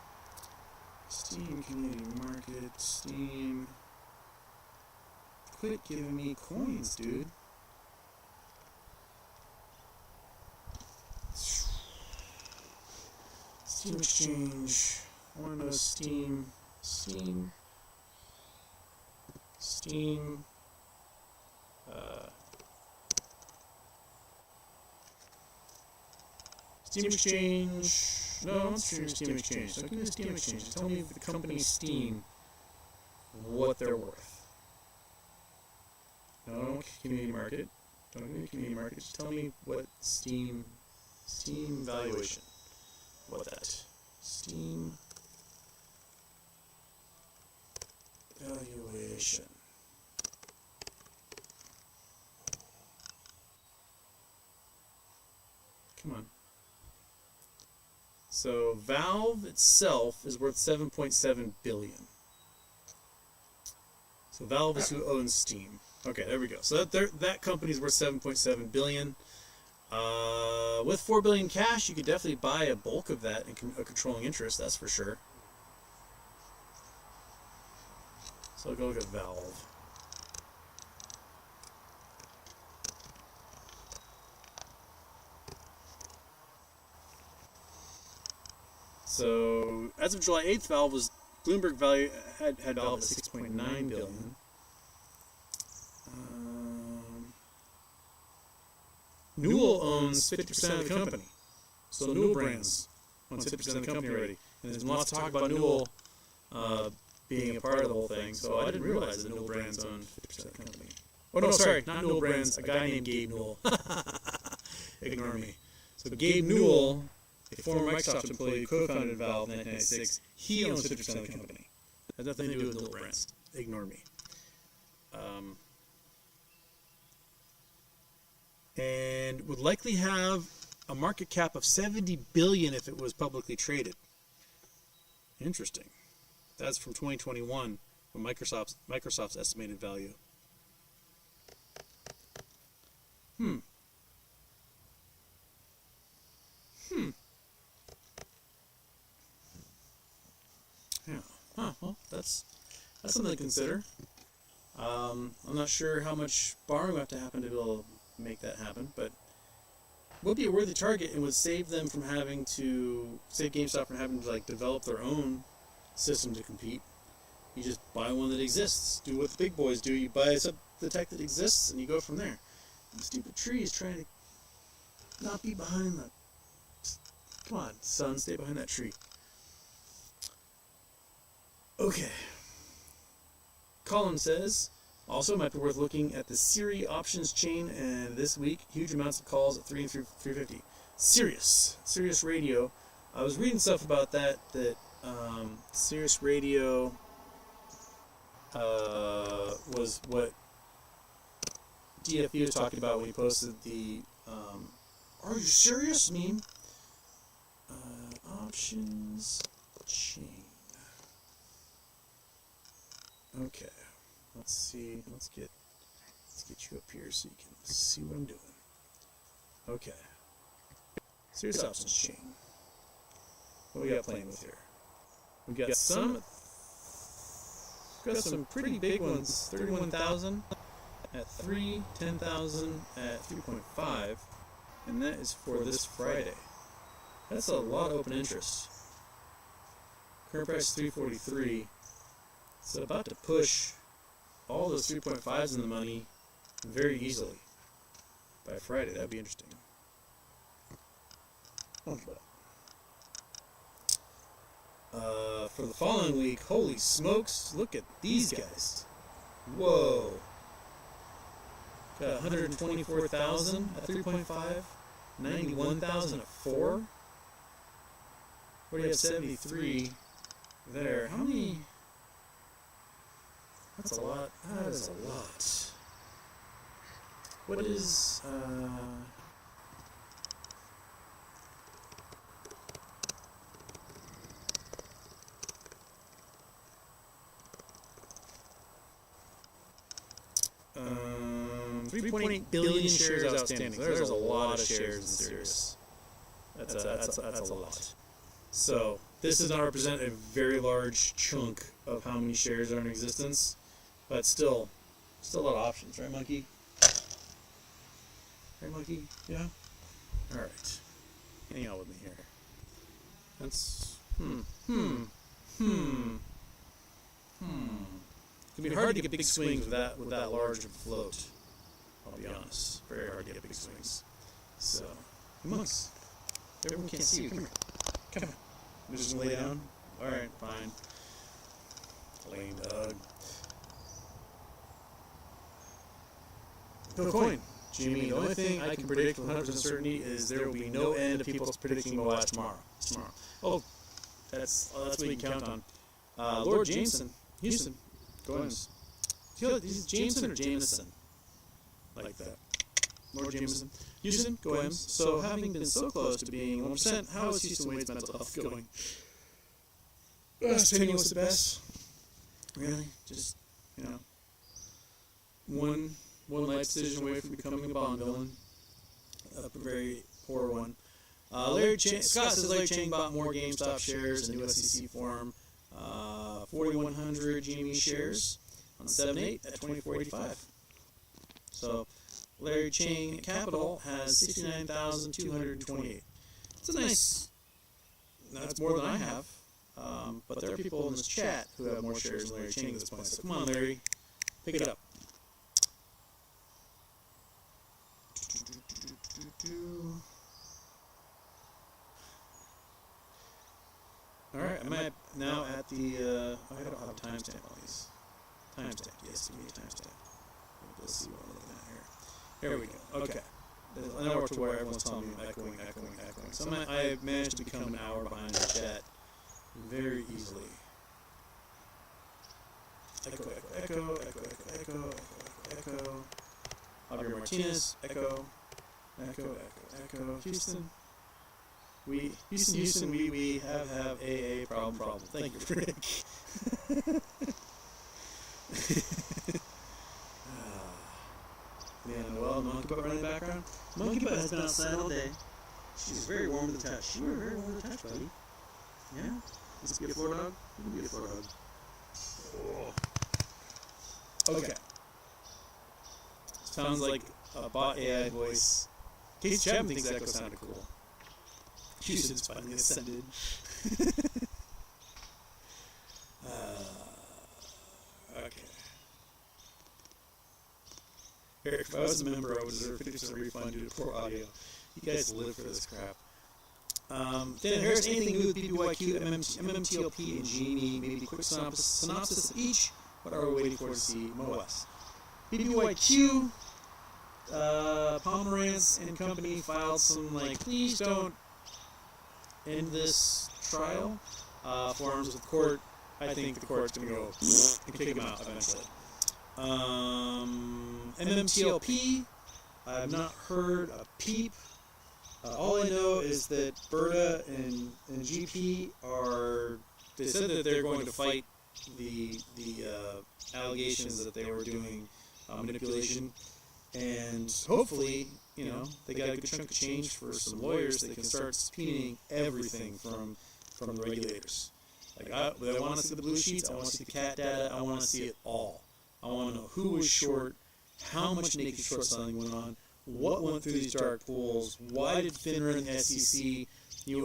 Steam Canadian market. Steam. Quit giving me coins, dude. Steam Exchange. I want to know Steam. Steam. Steam. Steam Exchange. No, I'm not Steam Exchange. Don't give me the Steam Exchange. Just tell me the company Steam what they're worth. No, community market. Don't give me the community market. Just tell me what Steam valuation. What that? Steam valuation. Come on. So Valve itself is worth 7.7 billion. So Valve is who owns Steam. Okay, there we go. So that company is worth 7.7 billion. With 4 billion cash, you could definitely buy a bulk of that in a controlling interest. That's for sure. So I'll go look at Valve. So as of July 8th, Bloomberg value had Valve at 6.9 billion. Newell owns 50% of the company. So Newell Brands owns 50% of the company already. And there's been lots of talk about Newell being a part of the whole thing. So I didn't realize that Newell Brands owned 50% of the company. Oh no, sorry, not Newell Brands. A guy named Gabe Newell. Ignore me. So Gabe Newell, a former Microsoft employee who co-founded Valve in 1996, he owns 50% of the company. Has nothing to do with Newell Brands. Ignore me. And would likely have a market cap of 70 billion if it was publicly traded. Interesting. That's from 2021, from Microsoft's estimated value. Yeah. Huh. Well, that's something to consider. I'm not sure how much borrowing would have to happen to be able to make that happen, but would be a worthy target and would save them from having to save GameStop from having to like develop their own system to compete. You just buy one that exists. Do what the big boys do. You buy the tech that exists and you go from there. The stupid tree is trying to not be behind the. Come on, son, stay behind that tree. Okay. Colin says, also might be worth looking at the Siri options chain, and this week, huge amounts of calls at 3 and 350. Sirius Radio. I was reading stuff about that Sirius Radio was what DFB was talking about when he posted the "Are you serious?" meme. Options chain. Okay. Let's see. Let's get you up here so you can see what I'm doing. Okay. Serious options chain. What we got playing with here? We got some pretty big ones. 31,000 at 3, 10,000 at 3.5, and that is for this Friday. That's a lot of open interest. Current price 343. So about to push all those 3.5s in the money very easily by Friday. That'd be interesting. For the following week, holy smokes, look at these guys. Whoa. Got 124,000 at 3.5, 91,000 at 4. What do you have, 73 there? How many? That's a lot. That is a lot. What is, 3.8 billion shares outstanding. So there's a lot of shares in Sirius. That's a lot. So this does not represent a very large chunk of how many shares are in existence, but still, Still a lot of options, right, Monkey? Right, Monkey? Yeah? Alright. Hang out with me here. That's... It can be hard to get big swings with that large of a float. I'll be honest. Very hard to get big swings. So, monks. Everyone can't see you. Come here. Come here. I'm just gonna lay down? Alright, fine. Lame dog. No coin. Jimmy, the only thing I can predict with 100% certainty is there will be no end of people predicting MOAS tomorrow. Oh, that's what you can count on. Lord Jameson, Houston, Goins. Is it Jameson or Jameson? Like that. Lord Jameson, Houston, Goins. So, having been so close to being 1%, how is Houston Wade's mental health going? Tenuous at best. Really? Just, one life decision away from becoming a Bond villain. A very poor one. Scott says Larry Chang bought more GameStop shares in new SEC form. 4,100 GME shares on 7/8 at 24.85. So Larry Chang Capital has 69,228. It's a nice. That's more than I have. But there are people in this chat who have more shares than Larry Chang at this point. So come on, Larry, pick it up. Alright, I'm now at the, I don't have a timestamp on these. Timestamp, yes, give me a timestamp. Let's see what we're looking at here. Here we go, okay. Now we're to where everyone's telling me I'm echoing. So I managed to become an hour behind the chat very easily. Echo. Javier Martinez, echo. Houston. Houston, we have a problem. Thank you, Rick. Man, well, Monkey Butt running in the background. Monkey Butt has been outside all day. She's very warm to the touch. You were very warm to the touch, buddy. Yeah? This be a floor dog? You can be a floor dog. Oh. Okay. Sounds like a bot AI voice. Case Chapman thinks Echo sounded cool. Houston's finally ascended. Okay. Eric, if I was a member, I would deserve 50% refund due to poor audio. You guys live for this crap. Dan Harris, anything new with BBYQ, MMTLP, and GME? Maybe a quick synopsis of each. What are we waiting for to see MOAS? BBYQ, Pomerantz and company filed some, please don't end this trial forms with the court. I think the court's going to go and kick him out eventually. MMTLP, I've not heard a peep. All I know is that Berta and GP they said that they're going to fight the allegations that they were doing manipulation, and hopefully, they got a good chunk of change for some lawyers. They can start subpoenaing everything from the regulators. I want to see the blue sheets. I want to see the cat data. I want to see it all. I want to know who was short, how much naked short selling went on, what went through these dark pools, why did FINRA and the SEC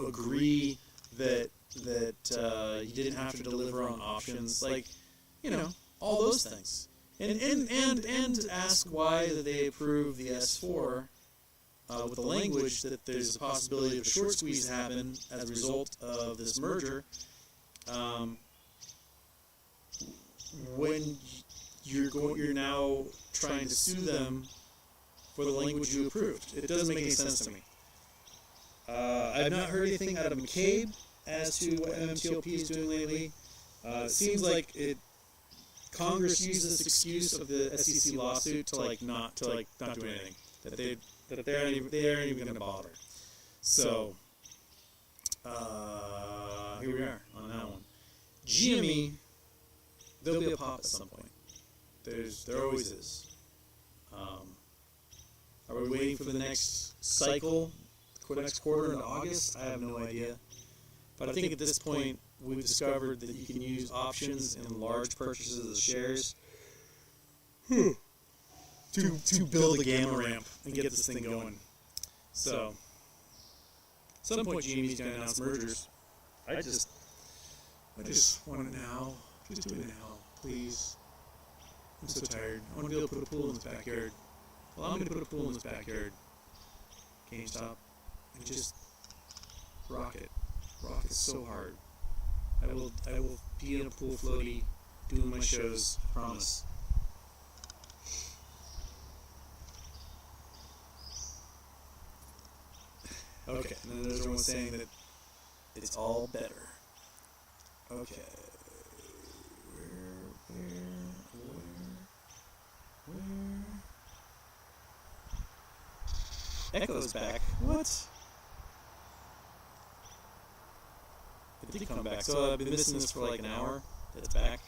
agree that you didn't have to deliver on options, all those things. And ask why that they approved the S4 with the language that there's a possibility of a short squeeze happen as a result of this merger. When you're now trying to sue them for the language you approved, it doesn't make any sense to me. I've not heard anything out of McCabe as to what MMTLP is doing lately. It seems like Congress used this excuse of the SEC lawsuit to not do anything. That they aren't even going to bother. So here we are on that one. GME, there'll be a pop at some point. There always is. Are we waiting for the next cycle, the next quarter into August? I have no idea. But I think at this point, we've discovered that you can use options in large purchases of shares. to build a gamma ramp and get this thing going. So, at some point, GME's going to announce mergers. I just want it now. Just do it now, please. I'm so tired. I want to be able to put a pool in this backyard. Well, I'm going to put a pool in this backyard. GameStop, and just rock it. Rock it so hard. I will be in a pool floaty doing my shows. I promise. Okay, and then there's everyone saying that it's all better. Okay. Where? Echo's back. What? It did come back. So I've been missing this for like an hour. It's back.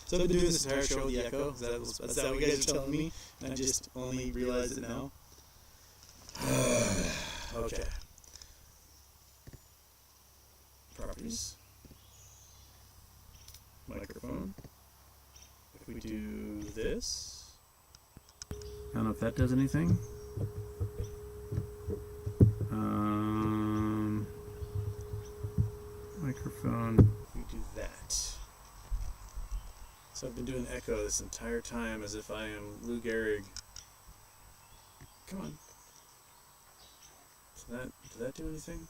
So I've been doing this entire show with the echo. Is that what you guys are telling me? And I just only realized it now. Okay. Properties. Microphone. If we do this. I don't know if that does anything. Microphone. We do that. So I've been doing echo this entire time as if I am Lou Gehrig. Come on. Did that do anything?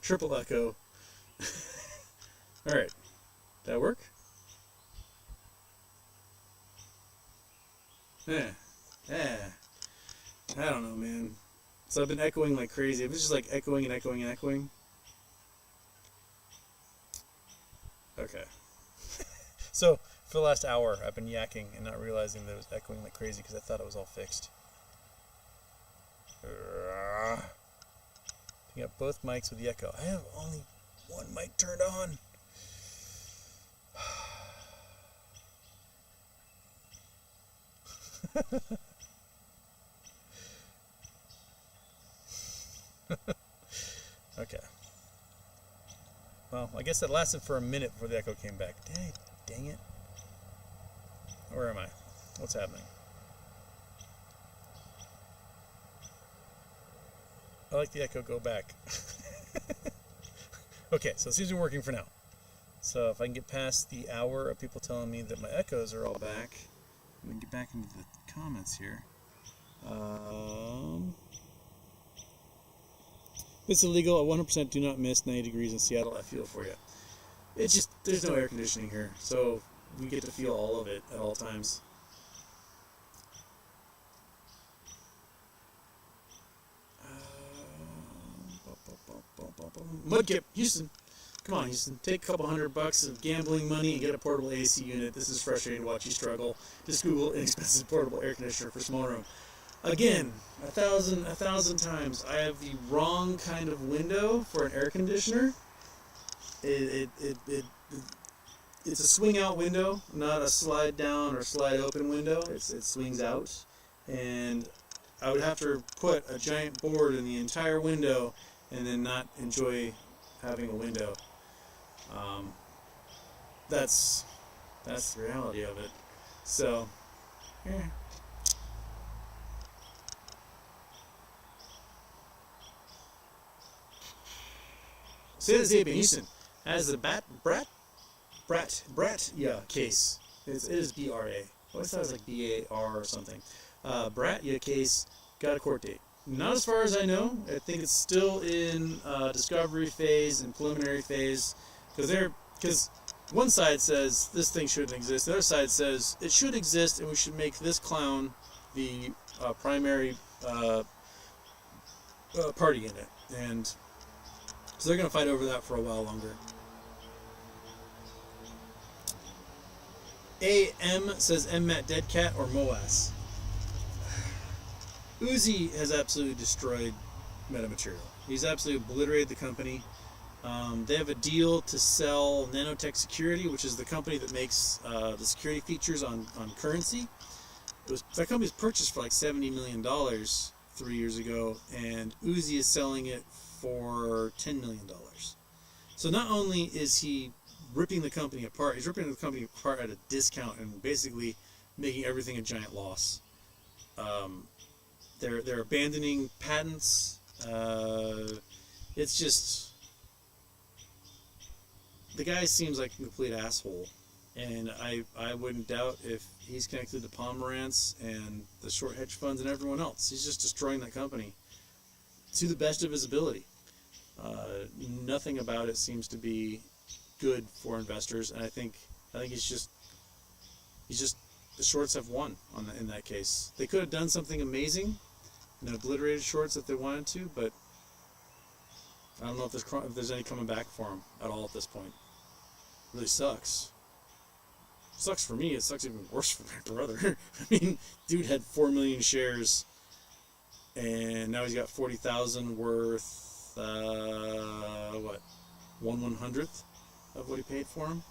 Triple echo. Alright. Did that work? Yeah. I don't know, man. So I've been echoing like crazy. It was just like echoing and echoing and echoing. Okay. So for the last hour, I've been yakking and not realizing that it was echoing like crazy because I thought it was all fixed. You got both mics with the echo. I have only one mic turned on. Okay. Well, I guess that lasted for a minute before the echo came back. Dang it. Where am I? What's happening? I like the echo go back. Okay, so it seems to be working for now. So if I can get past the hour of people telling me that my echoes are all back, we can get back into the comments here. It's illegal at 100%. Do not miss 90 degrees in Seattle. I feel for you. It's just there's no air conditioning here, so we get to feel all of it at all times. Mudkip, Houston. Come on, Houston. Take a couple $100 of gambling money and get a portable AC unit. This is frustrating to watch you struggle. Just Google inexpensive portable air conditioner for small room. Again, a thousand times, I have the wrong kind of window for an air conditioner. It's a swing out window, not a slide down or slide open window. It swings out, and I would have to put a giant board in the entire window and then not enjoy having a window. That's the reality of it. So, yeah. Say Houston as the Bratya case. It is B-R-A. I always thought it was like B-A-R or something. Bratya case got a court date. Not as far as I know. I think it's still in discovery phase and preliminary phase, because one side says this thing shouldn't exist. The other side says it should exist, and we should make this clown the primary party in it. And so they're going to fight over that for a while longer. AM says MMAT dead cat or MOAS. Uzi has absolutely destroyed metamaterial. He's absolutely obliterated the company. They have a deal to sell Nanotech Security, which is the company that makes the security features on currency. That company was purchased for like $70 million 3 years ago, and Uzi is selling it for $10 million. So not only is he ripping the company apart. He's ripping the company apart at a discount and basically making everything a giant loss. They're abandoning patents. It's just, the guy seems like a complete asshole, and I wouldn't doubt if he's connected to Pomerantz and the short hedge funds and everyone else. He's just destroying that company to the best of his ability. Nothing about it seems to be good for investors, and I think he's just the shorts have won in that case. They could have done something amazing and obliterated shorts if they wanted to, but I don't know if there's any coming back for him at all at this point. It really sucks. It sucks for me. It sucks even worse for my brother. I mean, dude had 4 million shares, and now he's got 40,000 worth. What? 1/100th of what he paid for him.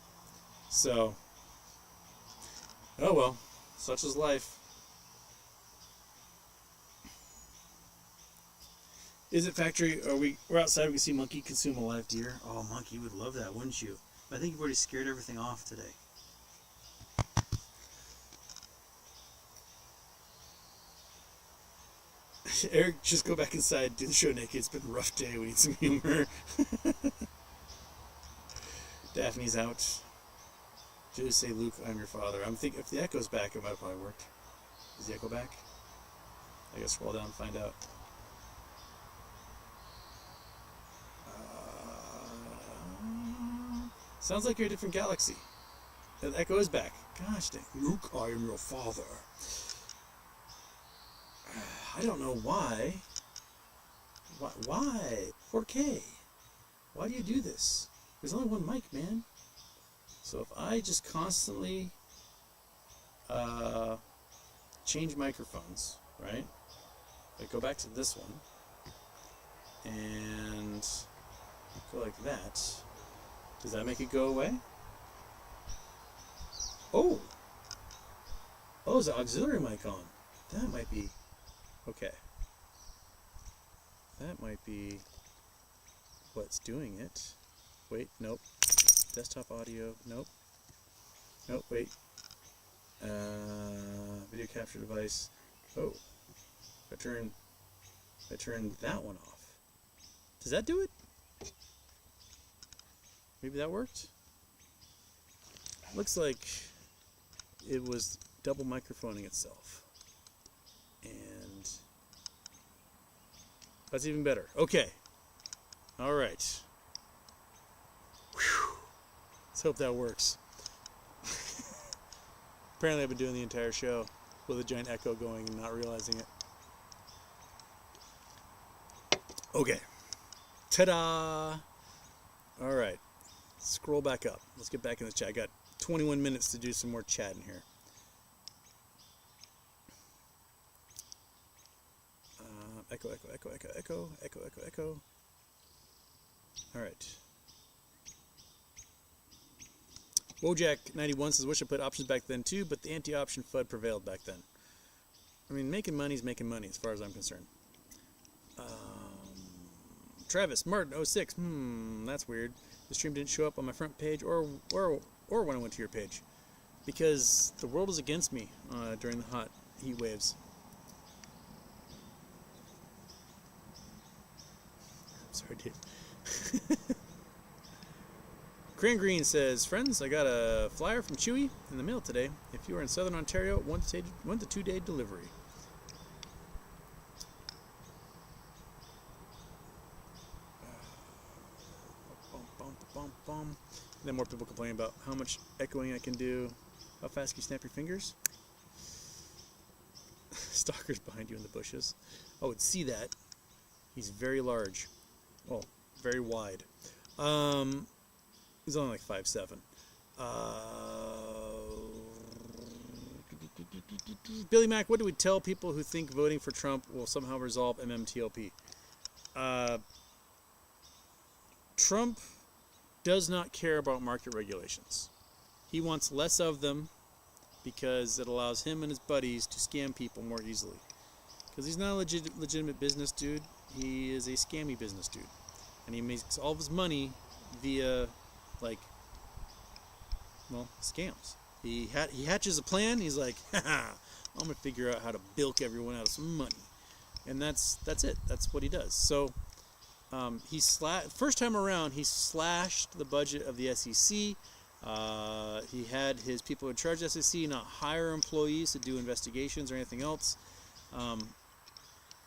So, oh well, such is life. Is it factory? We're outside. We can see monkey consume a live deer. Oh, monkey would love that, wouldn't you? I think you've already scared everything off today. Eric, just go back inside. Do the show naked. It's been a rough day. We need some humor. Daphne's out. Just say, Luke, I'm your father. I'm thinking if the echo's back, it might have probably worked. Is the echo back? I gotta scroll down and find out. Sounds like you're a different galaxy. The echo is back. Gosh dang. Luke, I am your father. I don't know why. Why? 4K. Why do you do this? There's only one mic, man. So if I just constantly change microphones, right? If I go back to this one and go like that, does that make it go away? Oh! Oh, there's an auxiliary mic on. That might be... Okay. That might be what's doing it. Wait, nope. Desktop audio, nope. Nope, wait. Video capture device. Oh. I turned that one off. Does that do it? Maybe that worked? Looks like it was double microphoning itself. And that's even better. Okay. All right. Whew. Let's hope that works. Apparently I've been doing the entire show with a giant echo going and not realizing it. Okay. Ta-da! All right. Scroll back up. Let's get back in the chat. I got 21 minutes to do some more chatting here. Echo, echo, echo, echo, echo, echo, echo, echo. All right. Wojak91 says, wish I put options back then too, but the anti-option FUD prevailed back then. I mean, making money's making money as far as I'm concerned. Travis Martin 06. That's weird. The stream didn't show up on my front page or when I went to your page, because the world is against me during the hot heat waves. Sorry, dude. Cran Green says, friends, I got a flyer from Chewy in the mail today. If you are in Southern Ontario, 1 to 2 day delivery. And then more people complaining about how much echoing I can do. How fast can you snap your fingers? Stalker's behind you in the bushes. I would see that. He's very large. Well, very wide. He's only like 5'7". Billy Mack, what do we tell people who think voting for Trump will somehow resolve MMTLP? Trump does not care about market regulations. He wants less of them because it allows him and his buddies to scam people more easily. Because he's not a legitimate business dude. He is a scammy business dude. And he makes all of his money via, like, Well, scams. He hatches a plan. He's like, haha, I'm gonna figure out how to bilk everyone out of some money, and that's it. That's what he does. So first time around, he slashed the budget of the SEC. He had his people in charge of the SEC not hire employees to do investigations or anything else.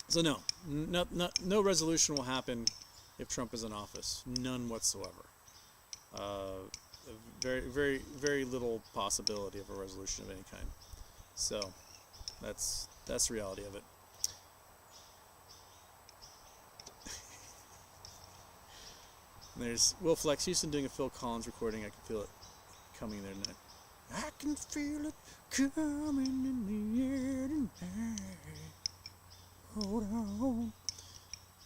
So no resolution will happen if Trump is in office. None whatsoever. Very, very, very little possibility of a resolution of any kind. So that's the reality of it. There's Will Flex Houston doing a Phil Collins recording. I can feel it coming there tonight. I can feel it coming in the air tonight. Hold on.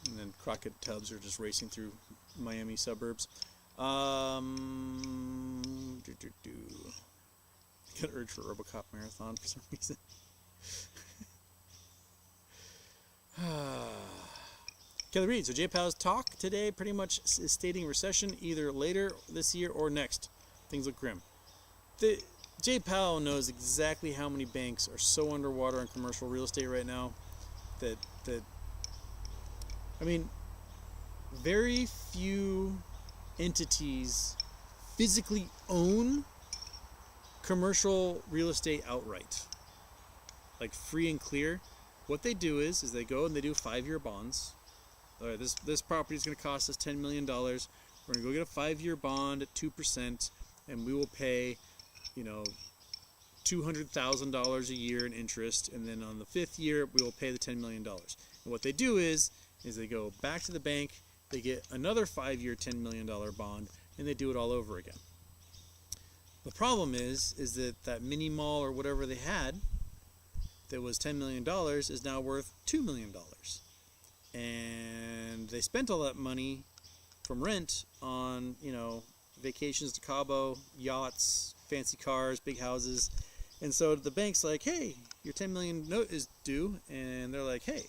And then Crockett Tubbs are just racing through Miami suburbs. Got urge for RoboCop marathon for some reason. Kelly Reed. So Jay Powell's talk today pretty much is stating recession either later this year or next. Things look grim. Jay Powell knows exactly how many banks are so underwater in commercial real estate right now that I mean, very few entities physically own commercial real estate outright, like free and clear. What they do is they go and they do 5-year bonds. All right, this property is going to cost us $10 million. We're going to go get a 5-year bond at 2%, and we will pay, $200,000 a year in interest, and then on the 5th year we will pay the $10 million. And what they do is they go back to the bank, they get another 5-year $10 million bond, and they do it all over again. The problem is that mini mall or whatever they had that was $10 million is now worth $2 million. And they spent all that money from rent on, vacations to Cabo, yachts, fancy cars, big houses. And so the bank's like, hey, your $10 million note is due. And they're like, hey,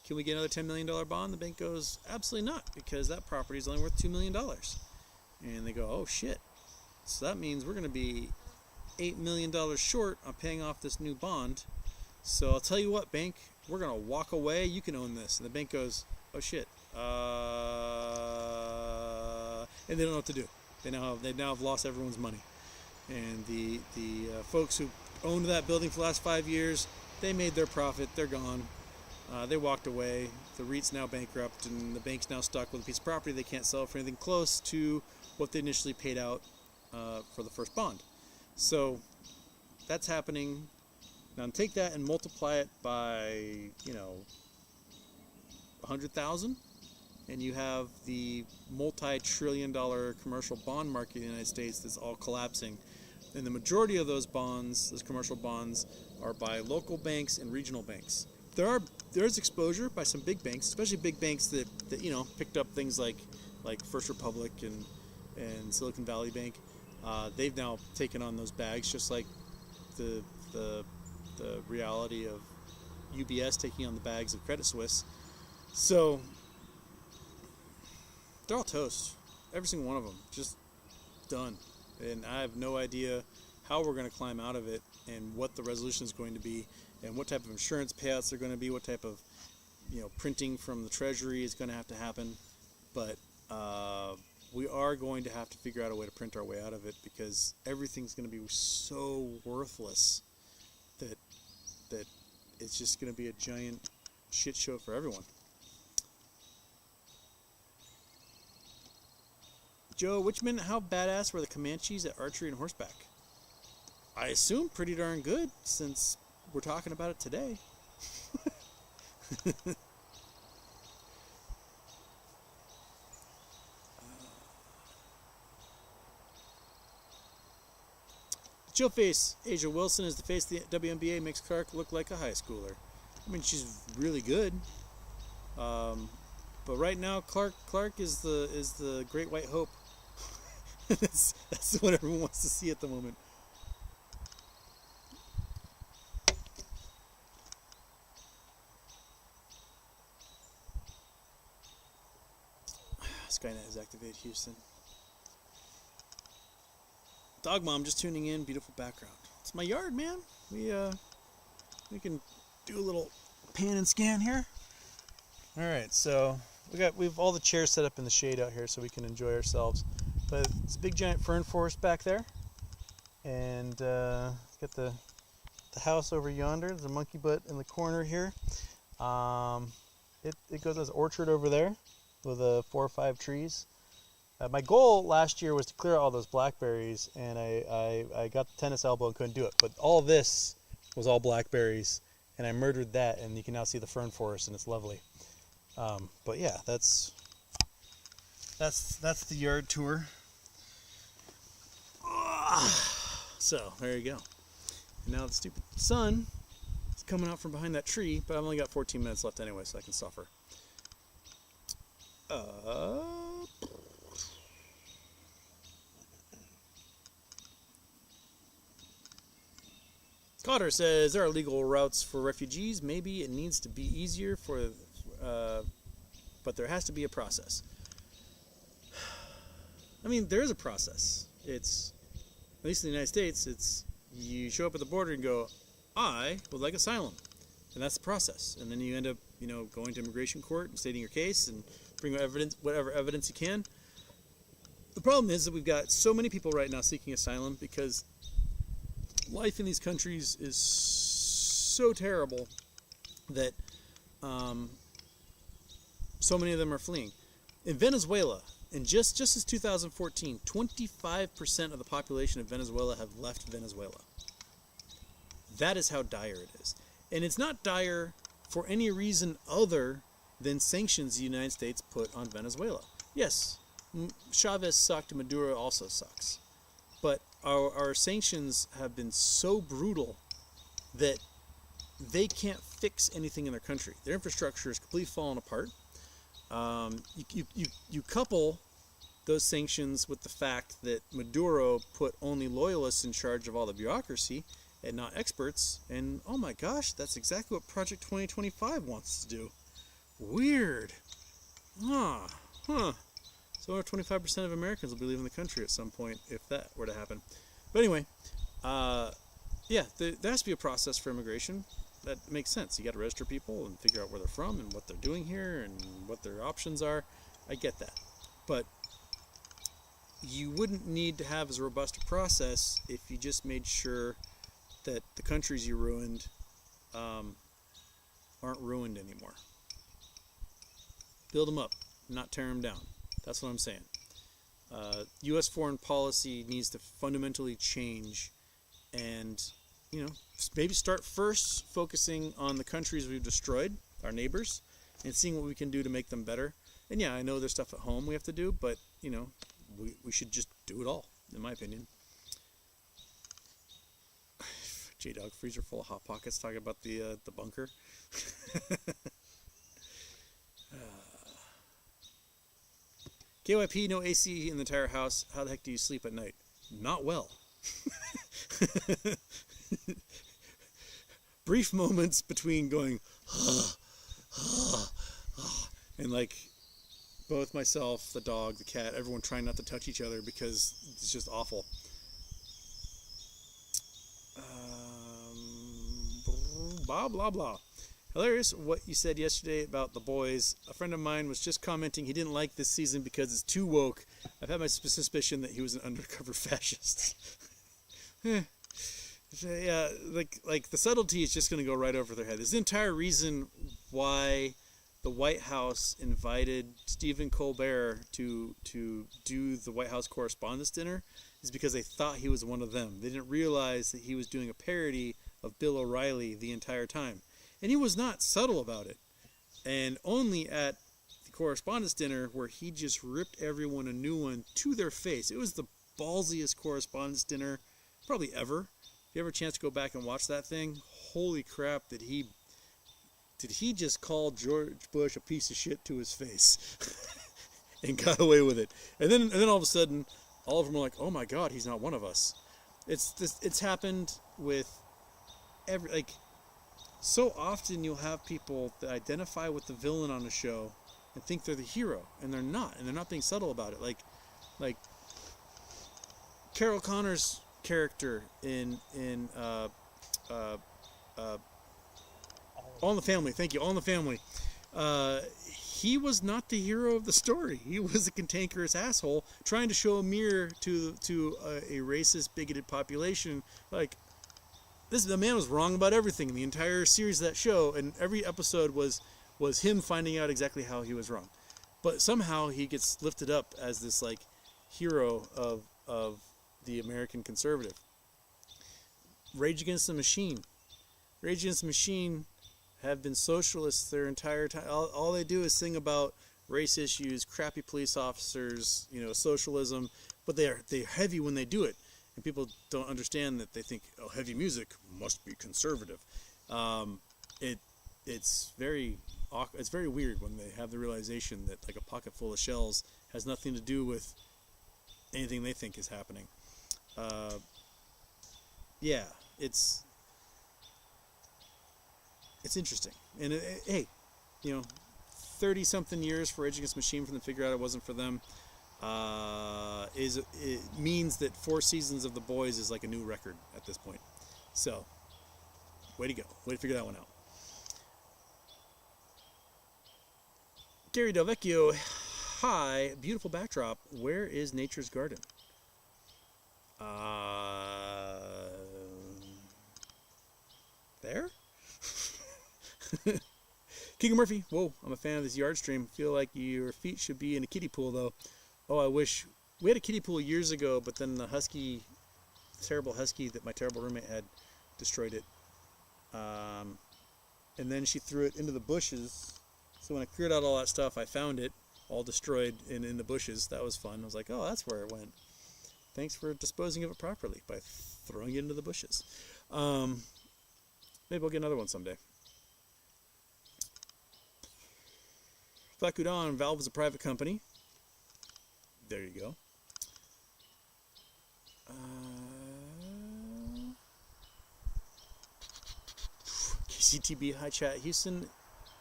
can we get another $10 million bond? The bank goes, absolutely not, because that property is only worth $2 million. And they go, oh, shit. So that means we're going to be $8 million short on paying off this new bond. So I'll tell you what, bank, we're going to walk away. You can own this. And the bank goes, oh, shit. And they don't know what to do. They now have lost everyone's money. And the folks who owned that building for the last 5 years, they made their profit. They're gone. They walked away. The REIT's now bankrupt, and the bank's now stuck with a piece of property they can't sell for anything close to what they initially paid out for the first bond. So that's happening. Now take that and multiply it by 100,000, and you have the multi-trillion-dollar commercial bond market in the United States that's all collapsing. And the majority of those bonds, those commercial bonds, are by local banks and regional banks. There's exposure by some big banks, especially big banks that picked up things like First Republic and Silicon Valley Bank. They've now taken on those bags, just like the reality of UBS taking on the bags of Credit Suisse. So they're all toast, every single one of them, just done. And I have no idea how we're going to climb out of it, and what the resolution is going to be, and what type of insurance payouts are going to be, what type of printing from the Treasury is going to have to happen. But we are going to have to figure out a way to print our way out of it, because everything's going to be so worthless that it's just going to be a giant shit show for everyone. Joe Witchman, how badass were the Comanches at archery and horseback? I assume pretty darn good, since we're talking about it today. Chill face, Asia Wilson is the face of the WNBA, makes Clark look like a high schooler. I mean, she's really good. But right now, Clark is the great white hope. that's what everyone wants to see at the moment. Skynet has activated Houston. Dog mom just tuning in. Beautiful background. It's my yard, man. We can do a little pan and scan here. All right, so we've all the chairs set up in the shade out here so we can enjoy ourselves. But it's a big giant fern forest back there, and got the house over yonder. There's a monkey butt in the corner here. It goes as an orchard over there with 4 or 5 trees. My goal last year was to clear all those blackberries, and I got the tennis elbow and couldn't do it. But all this was all blackberries, and I murdered that, and you can now see the fern forest, and it's lovely. But yeah, that's the yard tour. So there you go. And now the stupid sun is coming out from behind that tree, but I've only got 14 minutes left anyway, so I can suffer. CUTR says there are legal routes for refugees. Maybe it needs to be easier but there has to be a process. I mean, there is a process. It's, at least in the United States, it's you show up at the border and go, I would like asylum. And that's the process. And then you end up, going to immigration court and stating your case and bring whatever evidence you can. The problem is that we've got so many people right now seeking asylum because life in these countries is so terrible that so many of them are fleeing. In Venezuela, in just as 2014, 25% of the population of Venezuela have left Venezuela. That is how dire it is. And it's not dire for any reason other than sanctions the United States put on Venezuela. Yes, Chavez sucked, Maduro also sucks. But our sanctions have been so brutal that they can't fix anything in their country. Their infrastructure is completely falling apart. You couple those sanctions with the fact that Maduro put only loyalists in charge of all the bureaucracy and not experts, and oh my gosh, that's exactly what Project 2025 wants to do. Weird. So 25% of Americans will be leaving the country at some point if that were to happen. But anyway, yeah, there has to be a process for immigration. That makes sense. You got to register people and figure out where they're from and what they're doing here and what their options are. I get that. But you wouldn't need to have as robust a process if you just made sure that the countries you ruined aren't ruined anymore. Build them up, not tear them down. That's what I'm saying. U.S. foreign policy needs to fundamentally change and, maybe start first focusing on the countries we've destroyed, our neighbors, and seeing what we can do to make them better. And yeah, I know there's stuff at home we have to do, but, we should just do it all, in my opinion. J-Dog freezer full of Hot Pockets talking about the bunker. KYP, no AC in the entire house. How the heck do you sleep at night? Not well. Brief moments between going, and like both myself, the dog, the cat, everyone trying not to touch each other because it's just awful. Blah, blah, blah. Hilarious what you said yesterday about the boys. A friend of mine was just commenting he didn't like this season because it's too woke. I've had my suspicion that he was an undercover fascist. Yeah, like the subtlety is just going to go right over their head. This is the entire reason why the White House invited Stephen Colbert to do the White House Correspondents' Dinner is because they thought he was one of them. They didn't realize that he was doing a parody of Bill O'Reilly the entire time. And he was not subtle about it. And only at the Correspondents' Dinner where he just ripped everyone a new one to their face. It was the ballsiest Correspondents' Dinner probably ever. If you ever have a chance to go back and watch that thing, holy crap, did he just call George Bush a piece of shit to his face and got away with it. And then all of a sudden, all of them were like, oh my God, he's not one of us. It's happened with so often you'll have people that identify with the villain on a show and think they're the hero, and they're not being subtle about it. Like Carol Connor's character in All in the Family. Thank you, All in the Family. He was not the hero of the story. He was a cantankerous asshole trying to show a mirror to a racist, bigoted population. Like, the man was wrong about everything in the entire series of that show, and every episode was him finding out exactly how he was wrong. But somehow he gets lifted up as this like hero of the American conservative. Rage Against the Machine. Rage Against the Machine have been socialists their entire time. All they do is sing about race issues, crappy police officers, socialism, but they're heavy when they do it. And people don't understand that. They think, oh, heavy music must be conservative. It's very weird when they have the realization that like a pocket full of shells has nothing to do with anything they think is happening. Yeah, it's interesting. And hey, 30-something years for Rage Against the Machine for them to figure out it wasn't for them. It means that 4 seasons of The Boys is like a new record at this point. So, way to go. Way to figure that one out. Gary Del Vecchio, hi, beautiful backdrop. Where is Nature's Garden? There? King of Murphy, whoa, I'm a fan of this Yardstream. Feel like your feet should be in a kiddie pool, though. Oh, I wish. We had a kiddie pool years ago, but then the terrible husky that my terrible roommate had destroyed it. And then she threw it into the bushes. So when I cleared out all that stuff, I found it all destroyed in the bushes. That was fun. I was like, oh, that's where it went. Thanks for disposing of it properly by throwing it into the bushes. Maybe we'll get another one someday. Black Udon, Valve is a private company. There you go. KCTB, hi chat. Houston,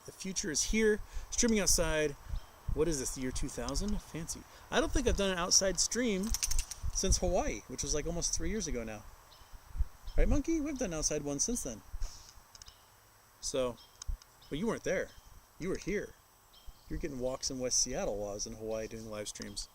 the future is here. Streaming outside. What is this, the year 2000? Fancy. I don't think I've done an outside stream since Hawaii, which was like almost 3 years ago now. Right, Monkey? We've done an outside one since then. So, well, you weren't there. You were here. You're getting walks in West Seattle while I was in Hawaii doing live streams.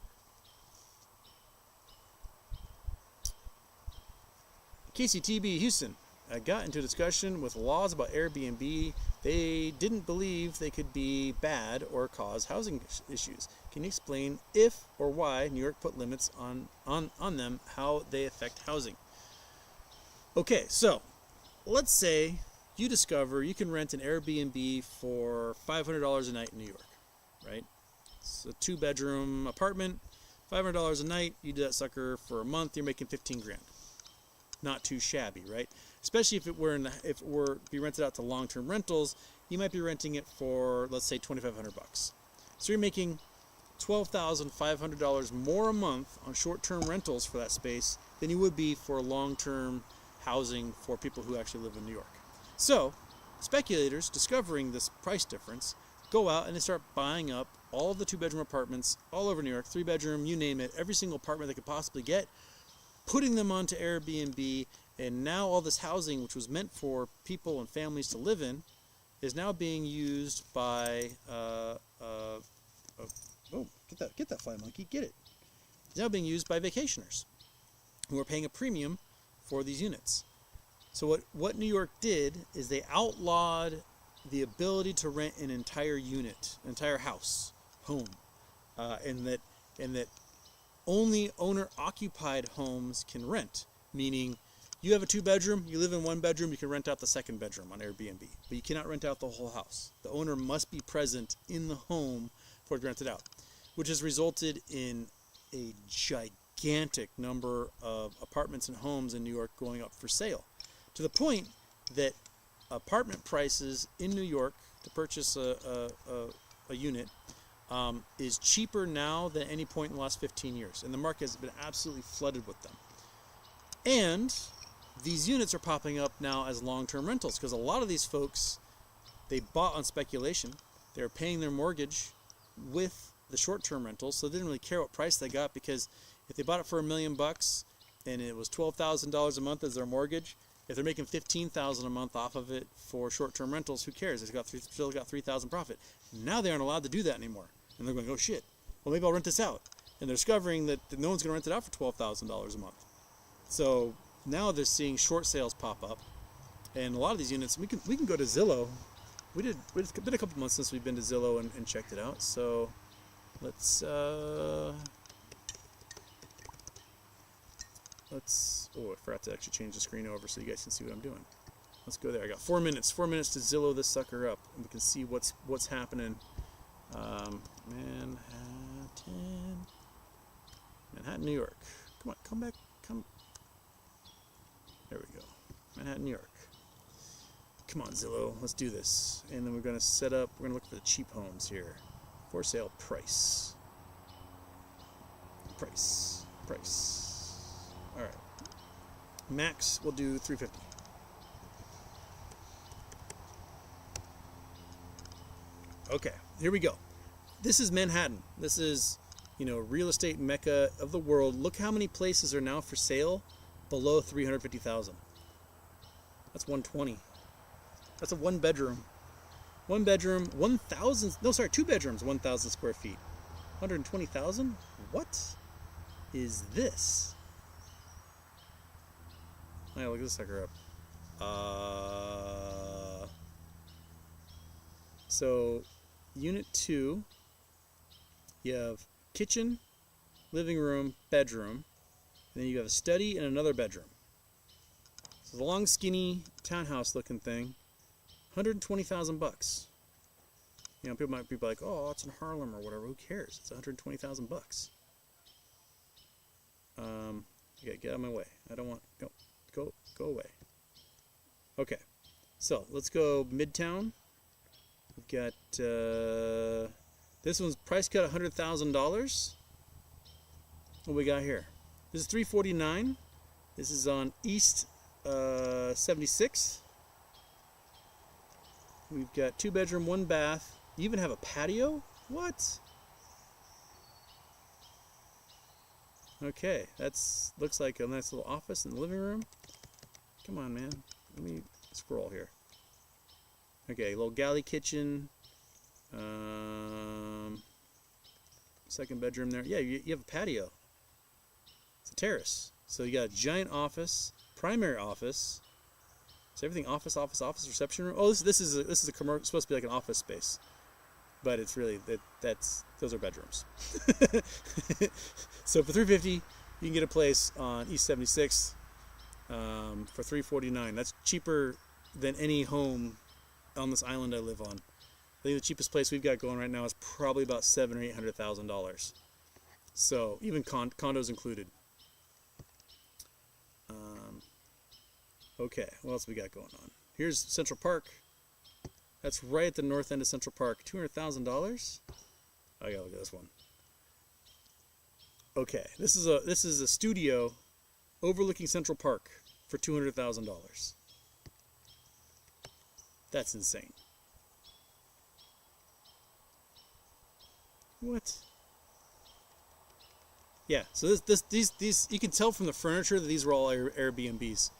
KCTB Houston. I got into a discussion with laws about Airbnb. They didn't believe they could be bad or cause housing issues. Can you explain if or why New York put limits on them, how they affect housing? Okay, so let's say you discover you can rent an Airbnb for $500 a night in New York, right? It's a 2-bedroom apartment, $500 a night. You do that sucker for a month, you're making 15 grand. Not too shabby, right? Especially if it were be rented out to long-term rentals, you might be renting it for, let's say, $2,500. So you're making $12,500 more a month on short-term rentals for that space than you would be for long-term housing for people who actually live in New York. So speculators, discovering this price difference, go out and they start buying up all of the 2-bedroom apartments all over New York, 3-bedroom, you name it, every single apartment they could possibly get, putting them onto Airbnb, and now all this housing, which was meant for people and families to live in, is now being used by get that fly monkey, get it. It's now being used by vacationers who are paying a premium for these units. So what New York did is they outlawed the ability to rent an entire unit, an entire house, home, and that only owner-occupied homes can rent, meaning you have a 2-bedroom, you live in 1 bedroom, you can rent out the 2nd bedroom on Airbnb, but you cannot rent out the whole house. The owner must be present in the home for it to be rented out, which has resulted in a gigantic number of apartments and homes in New York going up for sale, to the point that apartment prices in New York to purchase a unit is cheaper now than any point in the last 15 years. And the market has been absolutely flooded with them. And these units are popping up now as long-term rentals because a lot of these folks, they bought on speculation. They were paying their mortgage with the short-term rentals, so they didn't really care what price they got, because if they bought it for $1 million and it was $12,000 a month as their mortgage, if they're making $15,000 a month off of it for short-term rentals, who cares? They've still got $3,000 profit. Now they aren't allowed to do that anymore, and they're going, oh shit, well maybe I'll rent this out, and they're discovering that no one's going to rent it out for $12,000 a month. So now they're seeing short sales pop up, and a lot of these units we can go to Zillow. It's been a couple months since we've been to Zillow and checked it out. So let's oh, I forgot to actually change the screen over so you guys can see what I'm doing. Let's go there. I got 4 minutes. 4 minutes to Zillow this sucker up, and we can see what's happening. Manhattan, New York. Come on, come back. Come. There we go. Manhattan, New York. Come on, Zillow. Let's do this. And then we're going to set up. We're going to look for the cheap homes here. For sale price. Price. All right. Max, we'll do $350. Okay, here we go. This is Manhattan. This is, real estate mecca of the world. Look how many places are now for sale below $350,000. That's 120. That's a one bedroom. One bedroom, 1,000. No, sorry, 2 bedrooms, 1,000 square feet. 120,000. What is this? Hey, look this sucker up. So, unit 2, you have kitchen, living room, bedroom, and then you have a study and another bedroom. So the long, skinny townhouse-looking thing, $120,000. People might be like, "Oh, it's in Harlem or whatever." Who cares? It's $120,000. Okay, get out of my way. I don't want. Go away. Okay, so let's go Midtown. We've got this one's price cut $100,000. What we got here? This is $349. This is on East 76. We've got 2 bedroom, 1 bath. You even have a patio? What? Okay, looks like a nice little office in the living room. Come on, man. Let me scroll here. Okay, little galley kitchen. Second bedroom there. Yeah, you have a patio. It's a terrace. So you got a giant office, primary office. So everything office, reception room. Oh, this is a commercial. It's supposed to be like an office space, but it's really those are bedrooms. So for $350, you can get a place on East 76 for $349. That's cheaper than any home on this island I live on. I think the cheapest place we've got going right now is probably about $700,000 or $800,000. So even condos included. Okay, what else we got going on? Here's Central Park. That's right at the north end of Central Park. $200,000. I gotta look at this one. Okay, this is a studio overlooking Central Park for $200,000. That's insane. What? Yeah, so these you can tell from the furniture that these were all Airbnbs.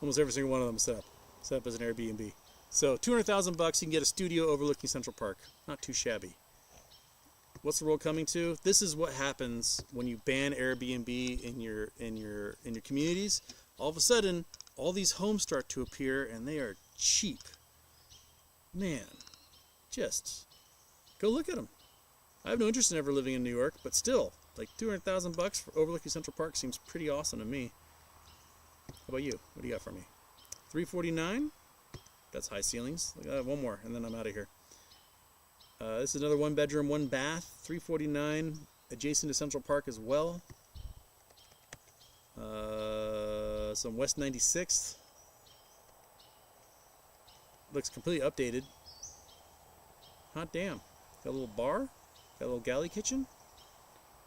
Almost every single one of them set up as an Airbnb. So $200,000, you can get a studio overlooking Central Park. Not too shabby. What's the world coming to? This is what happens when you ban Airbnb in your communities. All of a sudden, all these homes start to appear, and they are cheap. Man, just go look at them. I have no interest in ever living in New York, but still, like $200,000 for overlooking Central Park seems pretty awesome to me. How about you? What do you got for me? $349. That's high ceilings. One more, and then I'm out of here. This is another 1 bedroom, 1 bath. $349, adjacent to Central Park as well. Some West 96th. Looks completely updated. Hot damn. Got a little bar. Got a little galley kitchen.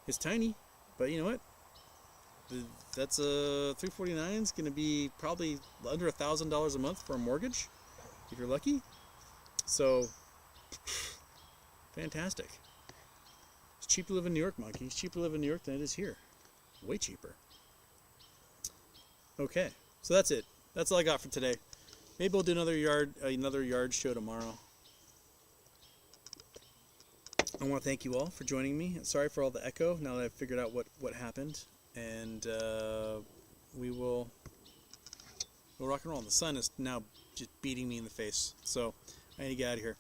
It's tiny, but you know what? That's a $349 is going to be probably under $1,000 a month for a mortgage, if you're lucky. So, fantastic. It's cheap to live in New York, monkey. It's cheaper to live in New York than it is here. Way cheaper. Okay, so that's it. That's all I got for today. Maybe we'll do another yard show tomorrow. I want to thank you all for joining me. Sorry for all the echo. Now that I've figured out what happened, and we'll rock and roll. The sun is now just beating me in the face, so I need to get out of here.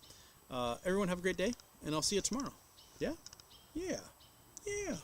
Everyone have a great day, and I'll see you tomorrow. Yeah? Yeah. Yeah.